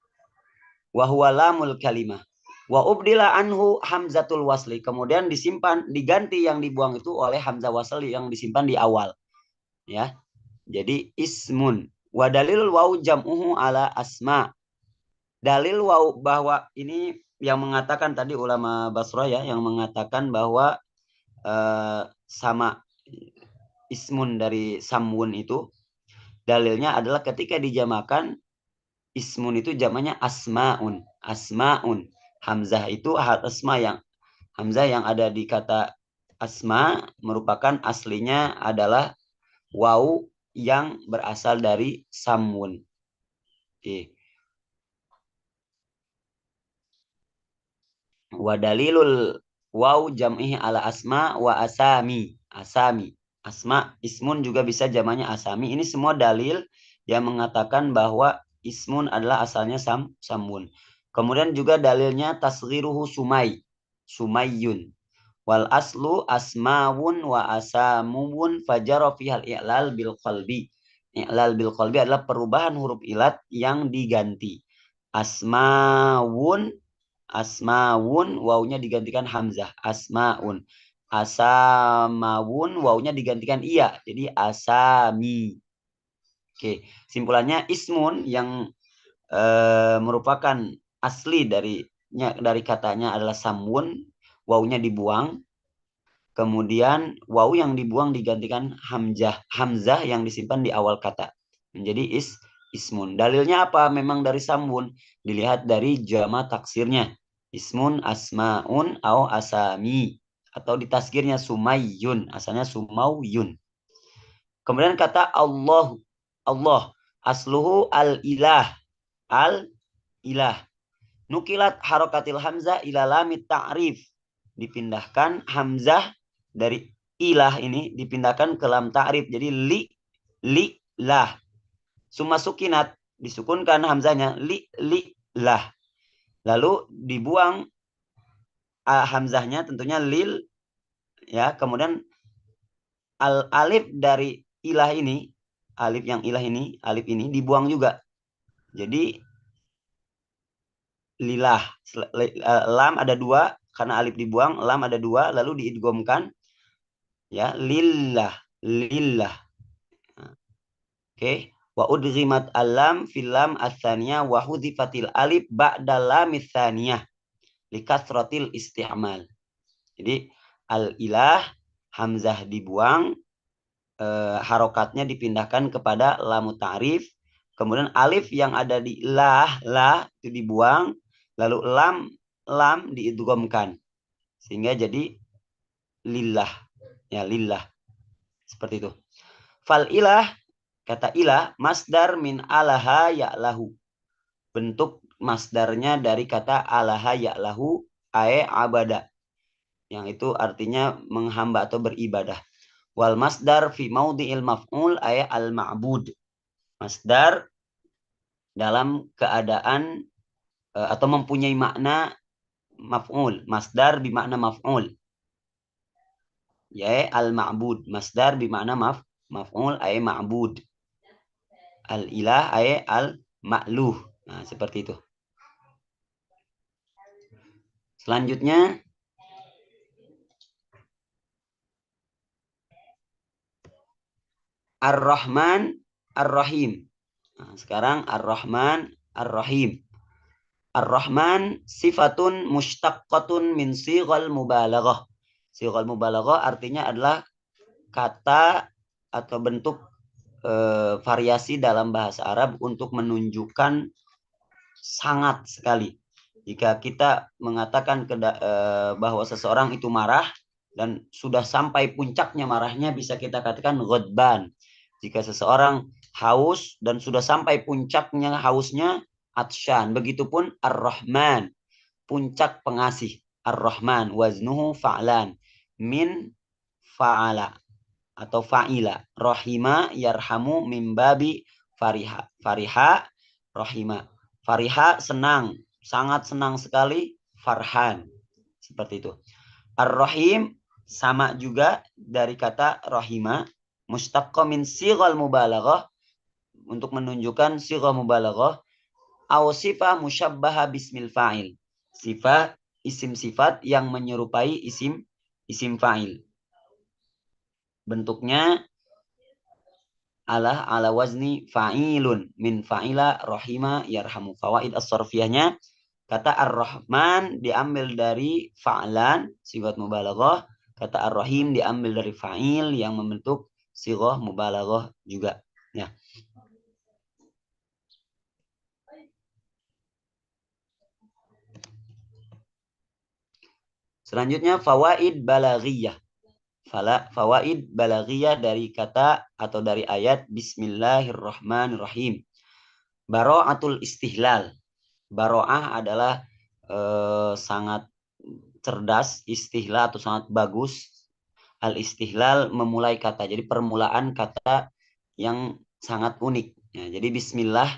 Wa huwa lamul kalimah. Wa ubdila anhu hamzatul wasli. Kemudian disimpan, diganti yang dibuang itu oleh hamzah wasl yang disimpan di awal. Ya. Jadi ismun. Wa dalilul waw jam'uhu ala asma. Dalil waw bahwa ini yang mengatakan tadi ulama Basrah ya, yang mengatakan bahwa sama ismun dari samwun itu, dalilnya adalah ketika dijamakan ismun itu jamaknya asmaun. Asmaun. Hamzah itu asma, yang hamzah yang ada di kata asma merupakan aslinya adalah waw yang berasal dari samwun. Oke. Wa dalilul waw jam'ihi ala asma wa asami. Asami. Asma, ismun juga bisa jamaknya asami. Ini semua dalil yang mengatakan bahwa ismun adalah asalnya samun. Kemudian juga dalilnya tasghiruhu sumai, sumayyun. Wal aslu asmawun wa asamuun fajara fihal i'lal bil qalbi. I'lal bil qalbi adalah perubahan huruf ilat yang diganti. Asmawun, asmawun, wawunya digantikan hamzah. Asmaun. Asamawun, wawunya digantikan iya. Jadi asami. Oke, simpulannya ismun yang merupakan asli dari katanya adalah samun, wawunya dibuang. Kemudian wawu yang dibuang digantikan hamzah yang disimpan di awal kata. Menjadi ismun. Dalilnya apa? Memang dari samun. Dilihat dari jama taksirnya. Ismun asmaun au asami. Atau ditaskirnya sumayyun. Asalnya sumawyun. Kemudian kata Allah. Allah. Asluhu al-ilah. Al-ilah. Nukilat harokatil hamzah ila lamit ta'rif. Dipindahkan hamzah dari ilah ini dipindahkan ke lam ta'rif. Jadi lah. Summa sukinat, disukunkan hamzahnya lah. Lalu dibuang hamzahnya tentunya lil, ya. Kemudian alif dari ilah ini, alif ini dibuang juga. Jadi lilah, lam ada dua karena alif dibuang, lam ada dua lalu diidghamkan, ya, lillah. Oke. Wa udghimat alam fil lam ats-tsaniyah wa hudhifatil alif ba'da lam ats-tsaniyah likasratil isti'mal. Jadi al-ilah, hamzah dibuang, harokatnya dipindahkan kepada lam ta'rif, kemudian alif yang ada di lah itu dibuang, lalu lam diidghamkan sehingga jadi lillah, ya, lillah. Seperti itu. Fal ilah, kata ilah masdar min alaha ya'lahu. Bentuk masdarnya dari kata alaha ya'lahu ae abada. Yang itu artinya menghamba atau beribadah. Wal masdar fi maudhi'il maf'ul ae al-ma'bud. Masdar dalam keadaan atau mempunyai makna maf'ul. Masdar bermakna maf'ul. Ya, al-ma'bud. Masdar bermakna maf'ul ae ma'bud. Al-ilah ae al-ma'luh. Nah, seperti itu. Selanjutnya Ar-Rahman Ar-Rahim. Nah, sekarang Ar-Rahman Ar-Rahim. Ar-Rahman sifatun mushtaqqatun min sighal mubalaghah. Sighal mubalaghah artinya adalah kata atau bentuk variasi dalam bahasa Arab untuk menunjukkan sangat sekali. Jika kita mengatakan bahwa seseorang itu marah dan sudah sampai puncaknya marahnya, bisa kita katakan ghadban. Jika seseorang haus dan sudah sampai puncaknya hausnya, atsyan. Begitupun Ar-Rahman, puncak pengasih. Ar-Rahman waznuhu fa'lan min fa'ala atau fa'ila. Rahima yarhamu min babi fariha. Fariha rahima. Fariha senang, sangat senang sekali. Farhan. Seperti itu. Ar-Rahim sama juga dari kata rahima. Mustaqqa min sighal mubalaghah, untuk menunjukkan sighah mubalaghah. Aw sifah musyabbaha bismil fa'il. Sifat isim sifat yang menyerupai isim fa'il. Bentuknya ala wazni fa'ilun min fa'ila rahima yarhamu. Fawaid as-sarfiyahnya, kata Ar-Rahman diambil dari fa'lan sighah mubalaghah, kata Ar-Rahim diambil dari fa'il yang membentuk sighah mubalaghah juga, ya. Selanjutnya fawaid balaghiyah. Fawaid balaghiyah dari kata atau dari ayat Bismillahirrahmanirrahim. Bara'atul istihlal. Bara'ah adalah sangat cerdas, istihlal atau sangat bagus. Al-istihlal memulai kata. Jadi permulaan kata yang sangat unik. Ya, jadi bismillah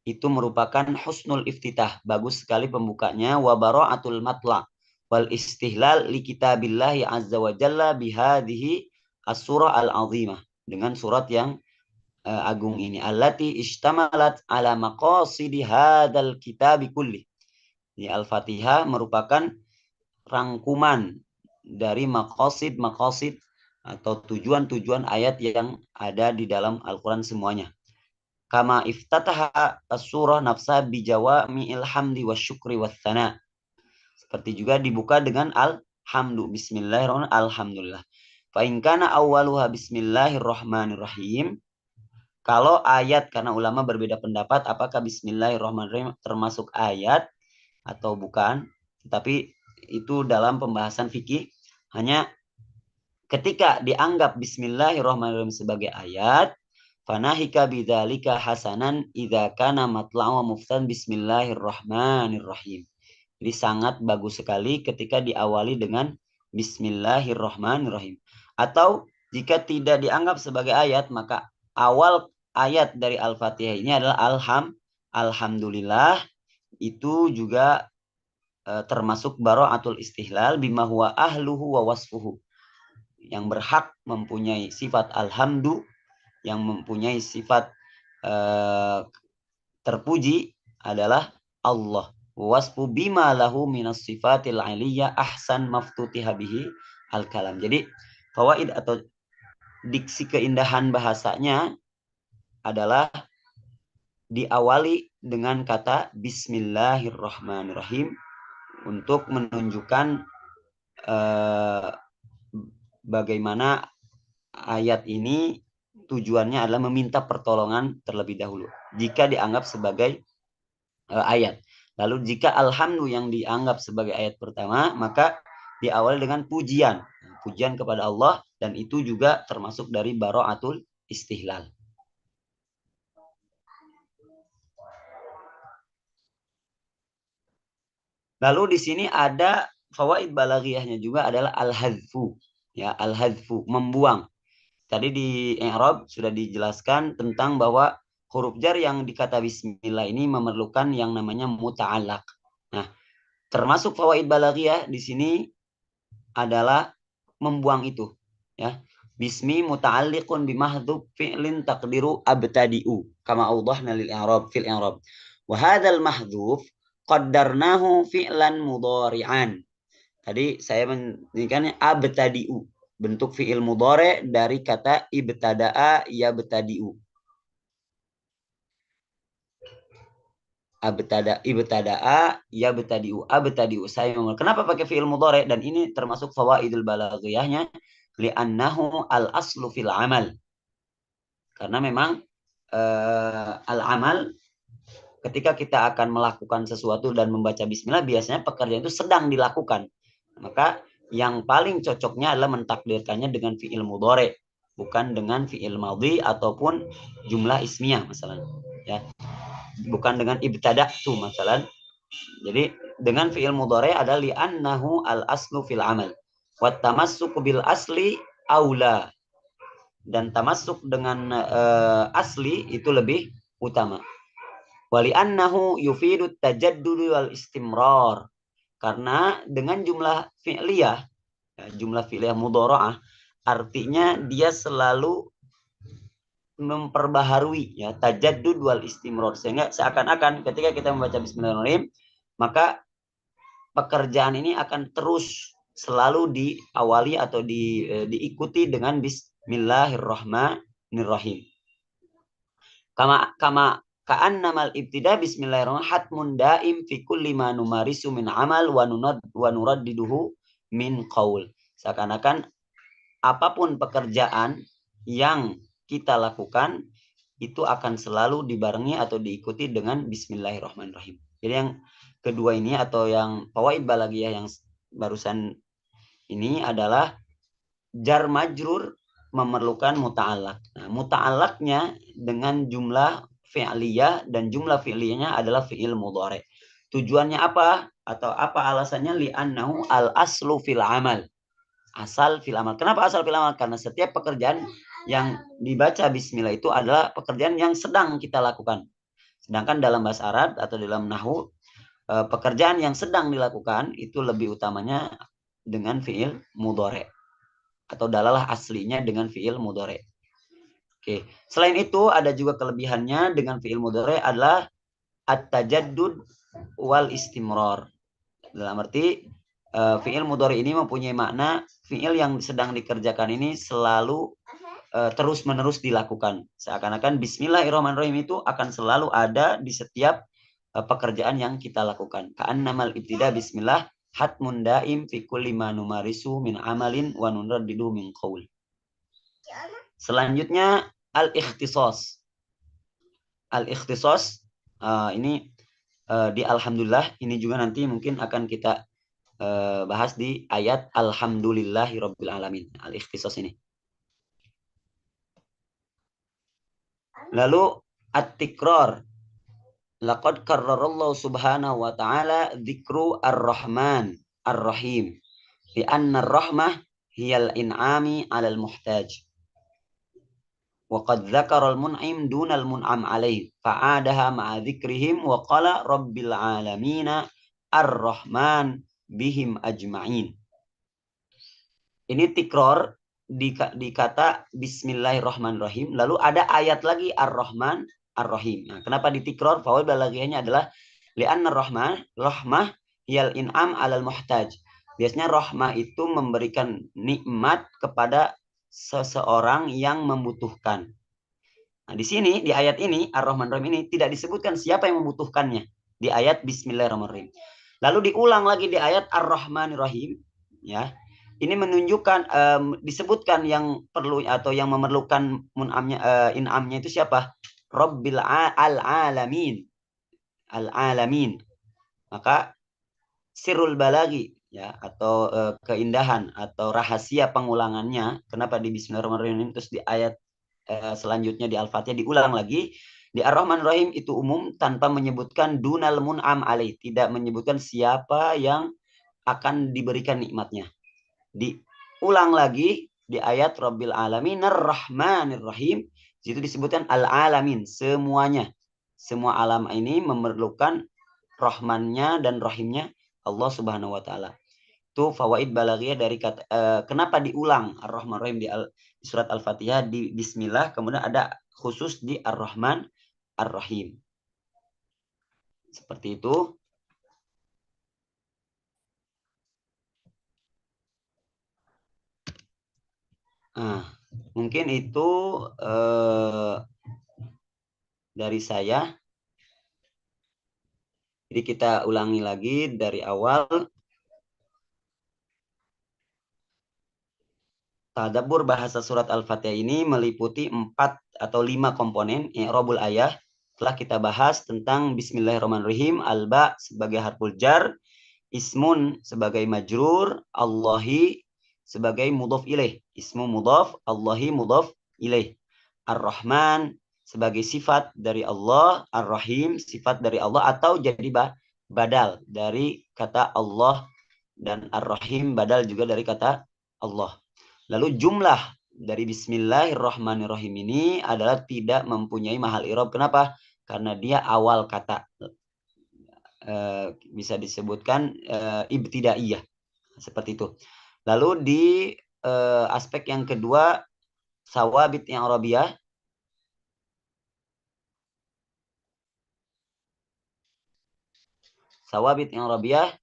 itu merupakan husnul iftitah. Bagus sekali pembukanya. Wa bara'atul matla. Wal istihlal li kitabillahi azza wa jalla bihadihi as-surah al-azimah. Dengan surat yang agung ini. Allati ishtamalat ala maqasidi hadal kitabi kulli. Al-Fatihah merupakan rangkuman dari maqasid atau tujuan-tujuan ayat yang ada di dalam Al-Quran semuanya. Kama iftataha as-surah nafsa bijawami'il hamdi wa syukri wa thana. Seperti juga dibuka dengan alhamdu. Bismillahirrahmanirrahim. Alhamdulillah. Fa in kana awwaluha bismillahirrahmanirrahim. Kalau ayat, karena ulama berbeda pendapat apakah bismillahirrahmanirrahim termasuk ayat atau bukan, tapi itu dalam pembahasan fikih. Hanya ketika dianggap bismillahirrahmanirrahim sebagai ayat, fanahika bidzalika hasanan idza kana matla'u muftan bismillahirrahmanirrahim. Jadi sangat bagus sekali ketika diawali dengan bismillahirrahmanirrahim. Atau jika tidak dianggap sebagai ayat, maka awal ayat dari Al-Fatihah ini adalah alhamdulillah. Itu juga termasuk bara'atul istihlal bima huwa ahluhu wa wasfuhu. Yang berhak mempunyai sifat alhamdu, yang mempunyai sifat terpuji adalah Allah. Wasfu bima lahu minas sifatil aliyah ahsan maftutiha bihi al-kalam. Jadi fawaid atau diksi keindahan bahasanya adalah diawali dengan kata bismillahirrahmanirrahim untuk menunjukkan bagaimana ayat ini tujuannya adalah meminta pertolongan terlebih dahulu jika dianggap sebagai ayat. Lalu jika alhamdu yang dianggap sebagai ayat pertama, maka diawali dengan pujian kepada Allah, dan itu juga termasuk dari bara'atul istihlal. Lalu di sini ada fawaid balaghiyahnya juga adalah al-hadfu. Ya, al-hadfu, membuang. Tadi di i'rab sudah dijelaskan tentang bahwa huruf jar yang dikata bismillah ini memerlukan yang namanya muta'allaq. Nah, termasuk fawaid balaghiyah di sini adalah membuang itu, ya. Bismi muta'alliqun bimahdhuf fi'lin taqdiru abtadi'u kama awdahna lil i'rab fil i'rab. Wa hadzal mahdhuf qaddarnahu fi'lan mudhari'an. Tadi saya menjadikannya abtadi'u, bentuk fi'il mudhari' dari kata ibtada'a yabtadi'u. Ibtada'a yabtadi'u. Abtadi'u. Kenapa pakai fi'il mudhari'? Dan ini termasuk fawaidul balaghiyahnya, li'annahu al-aslu fil amal. Karena memang al-amal, ketika kita akan melakukan sesuatu dan membaca bismillah, biasanya pekerjaan itu sedang dilakukan. Maka yang paling cocoknya adalah mentakdirkannya dengan fi'il mudhari', bukan dengan fi'il madhi ataupun jumlah ismiyah masalah. Ya. Bukan dengan ibtada'tu masalah. Jadi dengan fi'il mudhari' ada li'annahu al-aslu fil amal. Wa tamassuku bil asli aula. Dan tamassuk dengan asli itu lebih utama. Wali annahu yufidu tajaddud wal istimrar. Karena dengan jumlah fi'liyah, jumlah fi'liyah mudhara'ah, artinya dia selalu memperbaharui, ya, tajaddud wal istimrar, sehingga seakan-akan ketika kita membaca bismillahirrahmanirrahim, maka pekerjaan ini akan terus selalu diawali atau diikuti dengan bismillahirrahmanirrahim. Kama ka'annamal ibtida bismillahirrahmanirrahim hatmun daim fi kulli ma numarisu min amal wa nuraddiduhu min qaul. Seakan-akan apapun pekerjaan yang kita lakukan itu akan selalu dibarengi atau diikuti dengan bismillahirrahmanirrahim. Jadi yang kedua ini atau yang fawaid balaghiyah yang barusan ini adalah jar majrur memerlukan muta'allaq. Nah, muta'allaqnya dengan jumlah fi'liyah, dan jumlah fi'liyahnya adalah fi'il mudhari'. Tujuannya apa? Atau apa alasannya? Li'annahu al-aslu fil amal. Asal fil amal. Kenapa asal fil amal? Karena setiap pekerjaan yang dibaca bismillah itu adalah pekerjaan yang sedang kita lakukan. Sedangkan dalam bahasa Arab atau dalam nahwu, pekerjaan yang sedang dilakukan itu lebih utamanya dengan fiil mudhari atau dalalah aslinya dengan fiil mudhari. Oke. Selain itu ada juga kelebihannya dengan fiil mudhari adalah at-tajaddud wal istimrar. Dalam arti fiil mudhari ini mempunyai makna fiil yang sedang dikerjakan ini selalu terus-menerus dilakukan. Seakan-akan bismillahirrahmanirrahim itu akan selalu ada di setiap pekerjaan yang kita lakukan. Ka'annamal ibtida bismillah hatmun daim fi kulli ma numarisu min amalin wa nunraddidu min qaul. Selanjutnya al-ikhtisas. Al-ikhtisas ini di alhamdulillah ini juga nanti mungkin akan kita bahas di ayat alhamdulillahirabbil alamin. Al-ikhtisas ini. Lalu at-tikrar. Laqad karrarallahu subhanahu wa ta'ala dzikru ar-Rahman ar-Rahim. Li'anna ar-rahmah hiyal in'ami 'alal muhtaj. Wa qad dzakara al-mun'im dunal mun'am 'alaihi fa'adaha ma'a dzikrihim wa qala rabbil alamin ar-Rahman bihim ajma'in. Ini tikrar di kata bismillahirrahmanirrahim. Lalu ada ayat lagi ar-Rahman ar-Rahim. Nah, kenapa ditikrar? Faul balaghiyahnya adalah li'anna rahmah hiyal in'am 'alal muhtaj. Biasanya rahmah itu memberikan nikmat kepada seseorang yang membutuhkan. Nah, di sini di ayat ini ar-Rahman ar-Rahim ini tidak disebutkan siapa yang membutuhkannya di ayat bismillahirrahmanirrahim. Lalu diulang lagi di ayat ar-Rahmanir-Rahim, ya. Ini menunjukkan disebutkan yang perlu atau yang memerlukan in'amnya itu siapa? Rabbil alamin. Al-alamin. Maka sirrul balagi ya atau keindahan atau rahasia pengulangannya. Kenapa di bismillahirrahmanirrahim terus di ayat selanjutnya di Al-Fatihah diulang lagi. Di Ar-Rahman Rahim itu umum tanpa menyebutkan dunal mun'am alaih, tidak menyebutkan siapa yang akan diberikan nikmatnya. Diulang lagi di ayat Rabbil Alamin Ar-Rahmanir Rahim, situ disebutkan al-alamin, semuanya. Semua alam ini memerlukan rahmannya dan rahimnya Allah Subhanahu wa taala. Itu fawaid balaghiyah dari kata kenapa diulang Ar-Rahman Rahim di surat Al-Fatihah di bismillah, kemudian ada khusus di Ar-Rahman Ar-Rahim. Seperti itu. Nah, mungkin itu dari saya. Jadi kita ulangi lagi dari awal. Tadabbur bahasa surat Al-Fatihah ini meliputi 4 atau 5 komponen. I'rabul ayah telah kita bahas tentang bismillahirrahmanirrahim, alba sebagai harful jar, ismun sebagai majrur, Allahi sebagai mudhaf ilaih. Ismu mudhaf, Allahi mudhaf ilaih. Ar-Rahman sebagai sifat dari Allah, Ar-Rahim sifat dari Allah atau jadi badal dari kata Allah, dan Ar-Rahim badal juga dari kata Allah. Lalu jumlah dari bismillahirrahmanirrahim ini adalah tidak mempunyai mahal i'rab. Kenapa? Karena dia awal kata. Bisa disebutkan ibtidaiyah. Seperti itu. Lalu di aspek yang kedua, sawabit yang Arabiyah. Sawabit yang Arabiyah,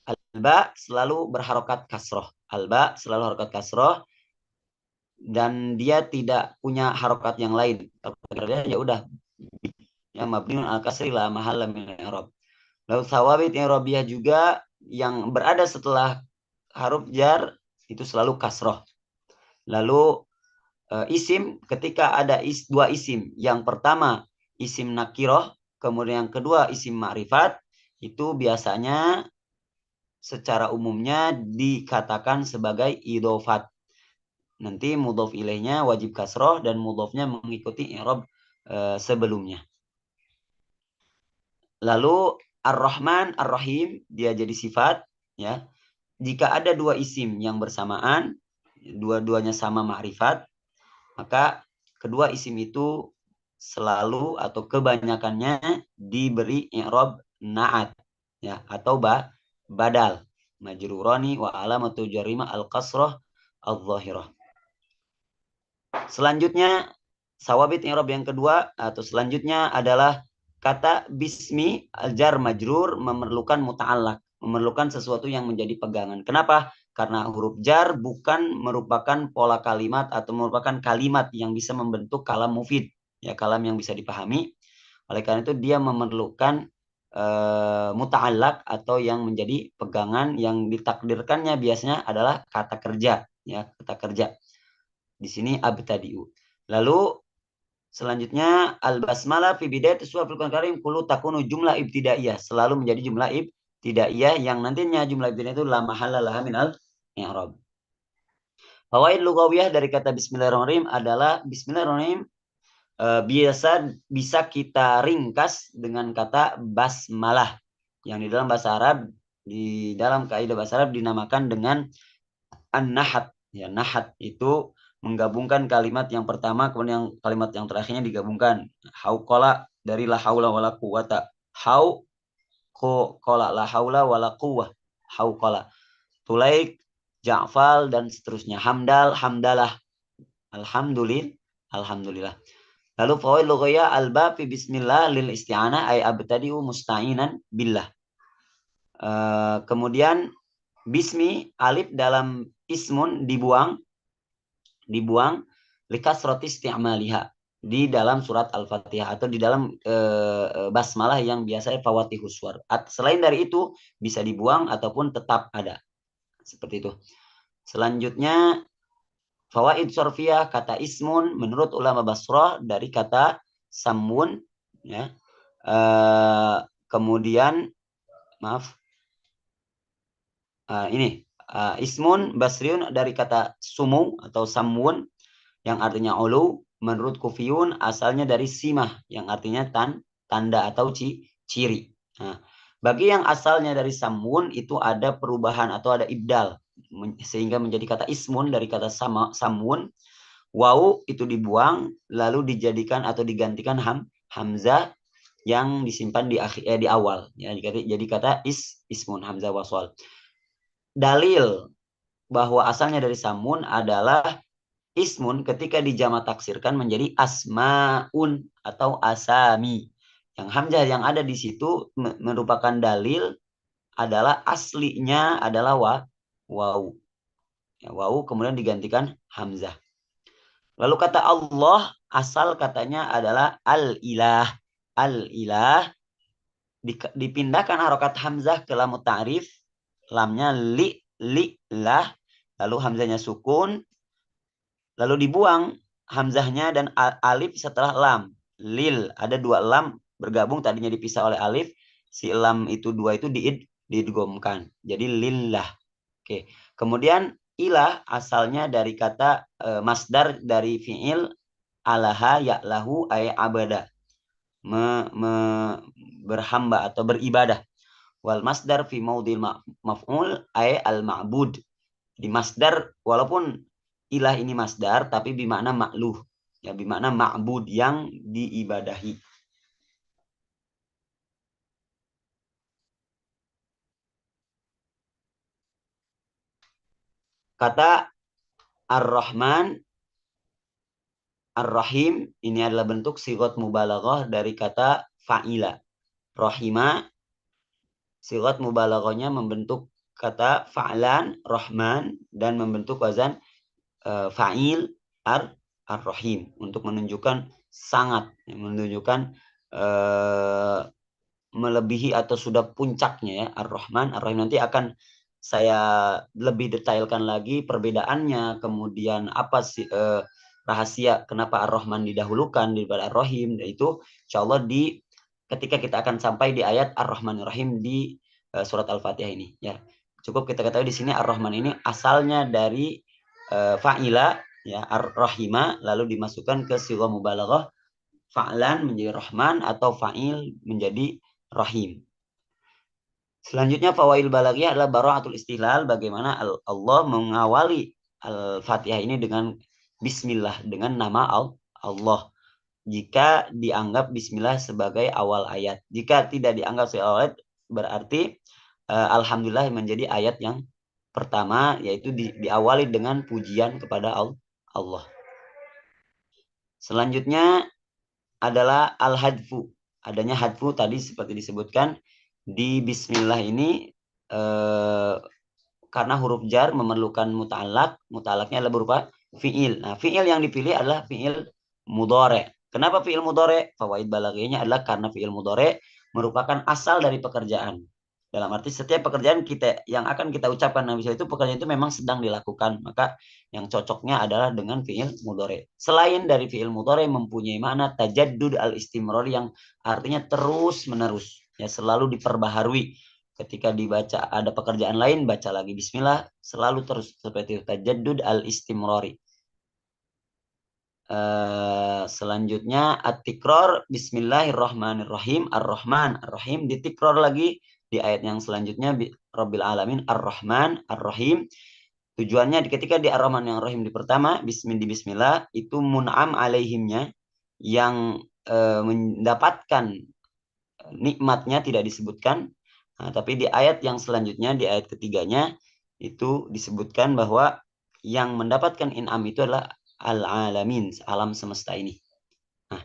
alba selalu berharokat kasroh. Alba selalu harokat kasroh. Dan dia tidak punya harokat yang lain. Ya udah, ya mabniun al kasri la mahalla min i'rab. Lalu sawabit yang Arabiyah juga yang berada setelah huruf jar itu selalu kasroh. Lalu isim ketika ada dua isim, yang pertama isim nakiroh, kemudian yang kedua isim ma'rifat, itu biasanya secara umumnya dikatakan sebagai idhofat. Nanti mudhof ilaihnya wajib kasroh dan mudhofnya mengikuti i'rab sebelumnya. Lalu Ar-Rahman Ar-Rahim dia jadi sifat, ya. jika ada dua isim yang bersamaan, dua-duanya sama ma'rifat, maka kedua isim itu selalu atau kebanyakannya diberi i'rab na'at, ya, atau badal majrurani wa alamatu jarima al-kasrah al-zahirah. Selanjutnya sawabit i'rab yang kedua atau selanjutnya adalah kata bismi al-jar majrur memerlukan muta'allaq, memerlukan sesuatu yang menjadi pegangan. Kenapa? Karena huruf jar bukan merupakan pola kalimat atau merupakan kalimat yang bisa membentuk kalam mufid, ya, kalam yang bisa dipahami. Oleh karena itu dia memerlukan muta'allaq atau yang menjadi pegangan, yang ditakdirkannya biasanya adalah kata kerja, ya, kata kerja. Di sini abtadi'u. Lalu selanjutnya al-basmalah fi bidayat suwaril karim kullu takunu jumlah ibtidaiyah, selalu menjadi jumlah ibtidaiyah yang nantinya jumlah ibtidaiyah itu la mahalla laha minal i'rab. Fawaid lughawiyah dari kata bismillahirrahmanirrahim adalah bismillahirrahmanirrahim biasa bisa kita ringkas dengan kata basmalah yang di dalam bahasa Arab, di dalam kaidah bahasa Arab dinamakan dengan an-nahat, ya. Nahat itu menggabungkan kalimat yang pertama kemudian kalimat yang terakhirnya digabungkan. Hauqala dari la haula wala quwata. Qala la haula wala quwwah. Hauqala. Tulaik, Ja'fal dan seterusnya. Hamdal, hamdalah. Alhamdulillah. Lalu fawaid lughawiyah alba fi bismillah lil isti'anah ay abtadi'u musta'inan billah. Kemudian bismi alif dalam ismun dibuang likasrati isti'maliha di dalam surat Al-Fatihah atau di dalam basmalah yang biasanya fawatihus suwar. Selain dari itu bisa dibuang ataupun tetap ada. Seperti itu. Selanjutnya fawaid sorfiyah kata ismun menurut ulama Basrah dari kata samun, ya. Kemudian ismun basriun dari kata sumu atau samun yang artinya ulu. Menurut kufiyun asalnya dari simah yang artinya tanda atau ciri. Nah, bagi yang asalnya dari samun itu ada perubahan atau ada ibdal sehingga menjadi kata ismun dari kata samun. Wawu itu dibuang lalu dijadikan atau digantikan hamzah yang disimpan di awal, ya, jadi kata ismun hamzah waswal. Dalil bahwa asalnya dari samun adalah ismun ketika dijamak taksirkan menjadi asmaun atau asami. Yang hamzah yang ada di situ merupakan dalil adalah aslinya adalah wawu. Ya, wawu kemudian digantikan hamzah. Lalu kata Allah asal katanya adalah al-ilah. Al-ilah dipindahkan harokat hamzah ke lam ta'rif, lamnya lah, lalu hamzahnya sukun, lalu dibuang hamzahnya dan alif setelah lam. Lil, ada dua lam bergabung tadinya dipisah oleh alif, si lam itu dua itu diidghamkan. Jadi lillah. Oke. Kemudian ilah asalnya dari kata masdar dari fi'il alaha ya'lahu ay abada. Berhamba atau beribadah. Wal masdar fi maudil maf'ul ay al ma'bud. Di masdar walaupun ilah ini masdar tapi bimakna ma'luh, ya, bimakna ma'bud yang diibadahi. Kata Ar-Rahman, Ar-Rahim ini adalah bentuk sigot mubalaghah dari kata fa'ila. Rahima sigot mubalaghahnya membentuk kata fa'lan Rahman dan membentuk wazan fa'il Ar-Rahim untuk menunjukkan sangat, menunjukkan melebihi atau sudah puncaknya, ya, Ar-Rahman. Ar-Rahim nanti akan saya lebih detailkan lagi perbedaannya, kemudian apa sih rahasia kenapa Ar-Rahman didahulukan daripada Ar-Rahim, dan itu insyaallah ketika kita akan sampai di ayat Ar-Rahmanir-Rahim di surat Al-Fatihah ini, ya. Cukup kita ketahui di sini Ar-Rahman ini asalnya dari fa'ila, ya, Ar-Rahima, lalu dimasukkan ke sighah mubalaghah fa'lan menjadi Rahman atau fa'il menjadi Rahim. Selanjutnya fawail balaghiyah adalah bara'atul istihlal, bagaimana Allah mengawali Al-Fatihah ini dengan bismillah, dengan nama Allah. Jika dianggap bismillah sebagai awal ayat. Jika tidak dianggap sebagai awal ayat, berarti alhamdulillah menjadi ayat yang pertama, yaitu diawali dengan pujian kepada Allah. Selanjutnya adalah al-hadfu. Adanya hadfu tadi seperti disebutkan di bismillah ini karena huruf jar memerlukan muta'alaq. Muta'alaqnya adalah berupa fi'il. Nah, fi'il yang dipilih adalah fi'il mudhari'. Kenapa fi'il mudhari'? Fawaid balaghiyahnya adalah karena fi'il mudhari' merupakan asal dari pekerjaan. Dalam arti setiap pekerjaan kita yang akan kita ucapkan dalam itu pekerjaan itu memang sedang dilakukan, maka yang cocoknya adalah dengan fi'il mudhari'. Selain dari fi'il mudhari' mempunyai makna tajaddud al-istimrar yang artinya terus menerus, ya selalu diperbaharui. Ketika dibaca ada pekerjaan lain, baca lagi bismillah, selalu terus seperti itu, tajaddud al-istimrari. Selanjutnya at-tikrar bismillahirrahmanirrahim, ar-rahman ar-rahim, ditikrar lagi di ayat yang selanjutnya rabbil alamin ar-rahman ar-rahim. Tujuannya ketika di ar-rahman yang rahim di pertama bismillah itu mun'am alaihimnya yang mendapatkan nikmatnya tidak disebutkan. Nah, tapi di ayat yang selanjutnya, di ayat ketiganya itu disebutkan bahwa yang mendapatkan in'am itu adalah al-alamin, alam semesta ini. Nah,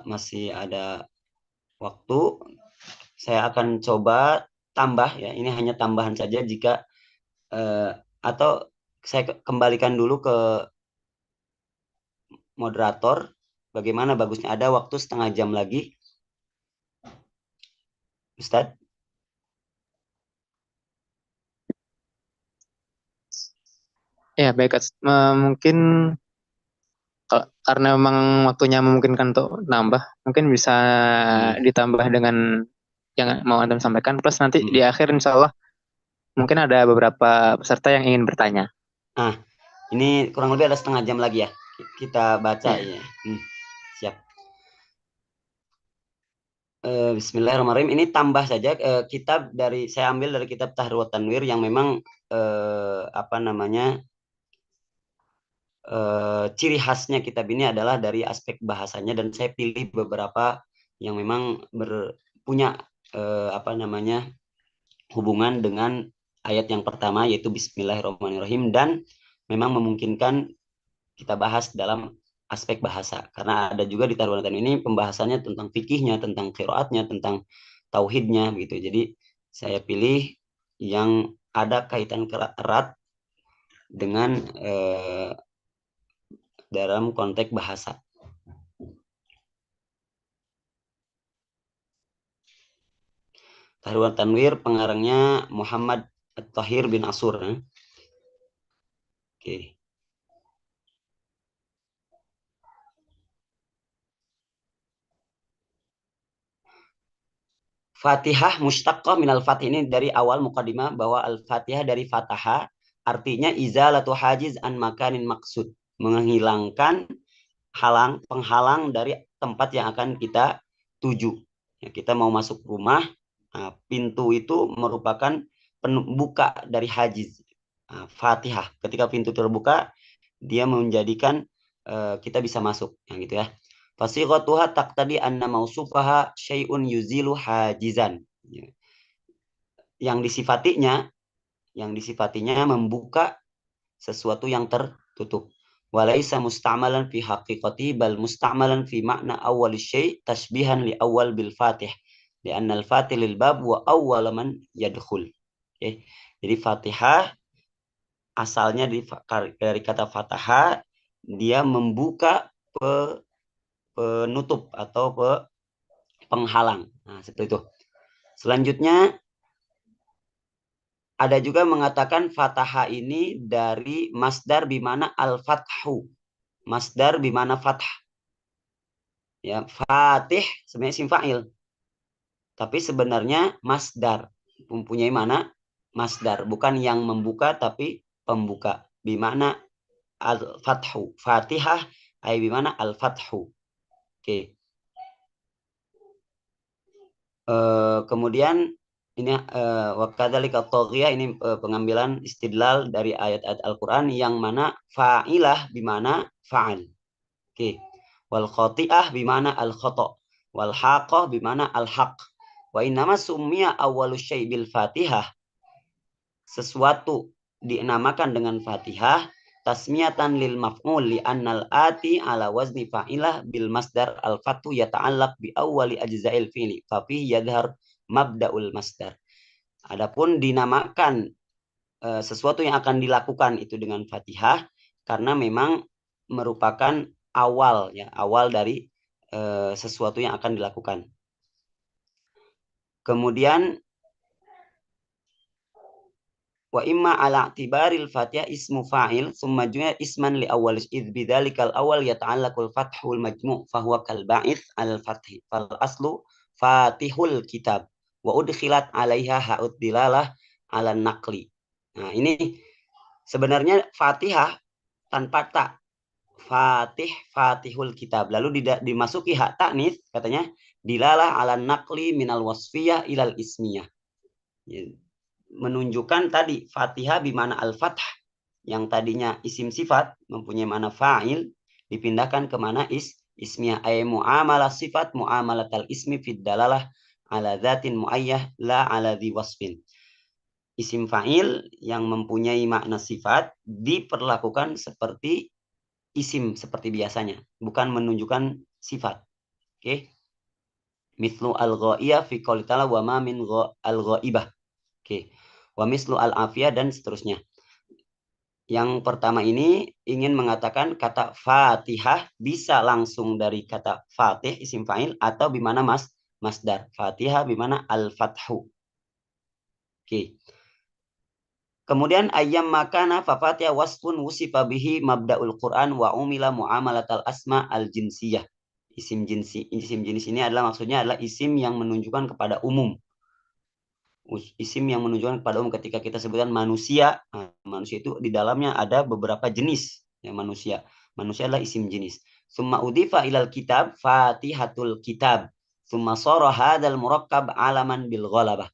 masih ada waktu, saya akan coba tambah ya. Ini hanya tambahan saja jika atau saya kembalikan dulu ke moderator. Bagaimana bagusnya? Ada waktu setengah jam lagi, Ustadz. Ya, baik. Mungkin karena memang waktunya memungkinkan untuk nambah, mungkin bisa ditambah dengan yang mau Antum sampaikan. Plus nanti di akhir insya Allah mungkin ada beberapa peserta yang ingin bertanya. Nah, ini kurang lebih ada setengah jam lagi ya. Kita baca ya. Siap. Bismillahirrahmanirrahim. Ini tambah saja kitab saya ambil dari kitab Tahrir wa Tanwir yang memang ciri khasnya kitab ini adalah dari aspek bahasanya, dan saya pilih beberapa yang memang punya hubungan dengan ayat yang pertama yaitu Bismillahirrahmanirrahim, dan memang memungkinkan kita bahas dalam aspek bahasa, karena ada juga di Taruhan ini pembahasannya tentang fikihnya, tentang qiraatnya, tentang tauhidnya gitu. Jadi saya pilih yang ada kaitan erat dengan dalam konteks bahasa. Tahrir Tanwir pengarangnya Muhammad At-Tahir bin Asur. Oke. Fatihah mustaqqah minal fatih, ini dari awal mukadimah bahwa al-Fatihah dari fatahah, artinya izalatu hajiz an makanin maksud, menghilangkan penghalang dari tempat yang akan kita tuju. Ya, kita mau masuk rumah, nah, pintu itu merupakan pembuka dari hajiz. Nah, Fatihah, ketika pintu terbuka, dia menjadikan kita bisa masuk, yang gitu ya. Fasighatuha taqtadi anna mausufaha syai'un yuzilu hajizan. Yang disifatinya membuka sesuatu yang tertutup. Walaisa musta'malan fi haqiqati bal musta'malan fi makna awal syai' tasbihan li awal bil Fatih. Li'anna al-Fatih lil bab wa awwal man yadkhul. Okay. Jadi Fatihah asalnya dari kata Fatahah, dia membuka penutup atau penghalang. Nah, seperti itu. Selanjutnya ada juga mengatakan Fatahah ini dari masdar bimana al-fathu. Masdar bimana fathah. Ya, Fatih sebenarnya isim fa'il. Tapi sebenarnya masdar mempunyai mana masdar, bukan yang membuka tapi pembuka. Bimana al-fathu. Fatihah ay bimana al-fathu. Oke. Kemudian ini wakadzalika taghiyah, ini pengambilan istidlal dari ayat-ayat Al-Qur'an yang mana fa'ilah bimana fa'al. Oke. Wal khati'ah bimana al khata', wal haqah bimana al haq. Wa innama summiya awwalu syai' bil Fatihah. Sesuatu dinamakan dengan Fatihah tasmiyatan lil maf'ul li annal ati ala wazni fa'ilah bil masdar al fatu yata'allaq bi awwali ajza'il fi'li fa fihi yadhhar mabda'ul masdar. Adapun dinamakan sesuatu yang akan dilakukan itu dengan Fatihah karena memang merupakan awal ya, awal dari sesuatu yang akan dilakukan. Kemudian wa imma ala i'tibaril Fatihah ismu fa'il summa ju'ila isman li awwal id bidzalikal awal yata'allaqul fathul majmu' fa huwa kal ba'its al fathi fal aslu fatihul kitab wa udkhilat 'alaiha ha'ud dilalah 'ala naqli. Nah, ini sebenarnya Fatihah tanpa ta. Fatih, fatihul kitab. Lalu dimasuki hak taknis katanya dilalah 'ala naqli minal wasfiyah ilal ismiyah. Ya, menunjukkan tadi Fatihah bimana al-fath yang tadinya isim sifat mempunyai mana fa'il dipindahkan ke mana ismiyah ay muamalah sifat muamalatal ismi fid dalalah ala dzatin muayyah la ala dzi wasfin. Isim fa'il yang mempunyai makna sifat diperlakukan seperti isim seperti biasanya, bukan menunjukkan sifat. Oke. Mithlu al-ghaiyah fi qouli ta'ala wa ma min al-ghaibah. Oke. Wa mislu al-afiyah dan seterusnya. Yang pertama ini ingin mengatakan kata Fatihah bisa langsung dari kata Fatih isim fa'il atau bimana masdar. Fatihah bimana al-fathu. Oke. Kemudian ayam makana fa Fatihah wasfun wusifa bihi mabda'ul Qur'an wa umila muamalatal asma al-jinsiyah. Isim jenis ini adalah maksudnya adalah isim yang menunjukkan kepada umum. Isim yang menunjukkan kepada umum ketika kita sebutkan manusia, nah, manusia itu di dalamnya ada beberapa jenis ya manusia. Manusia adalah isim jenis. Summa udifa ilal kitab Fatihatul kitab. Summa sara hadzal murakkab alaman bil ghalabah.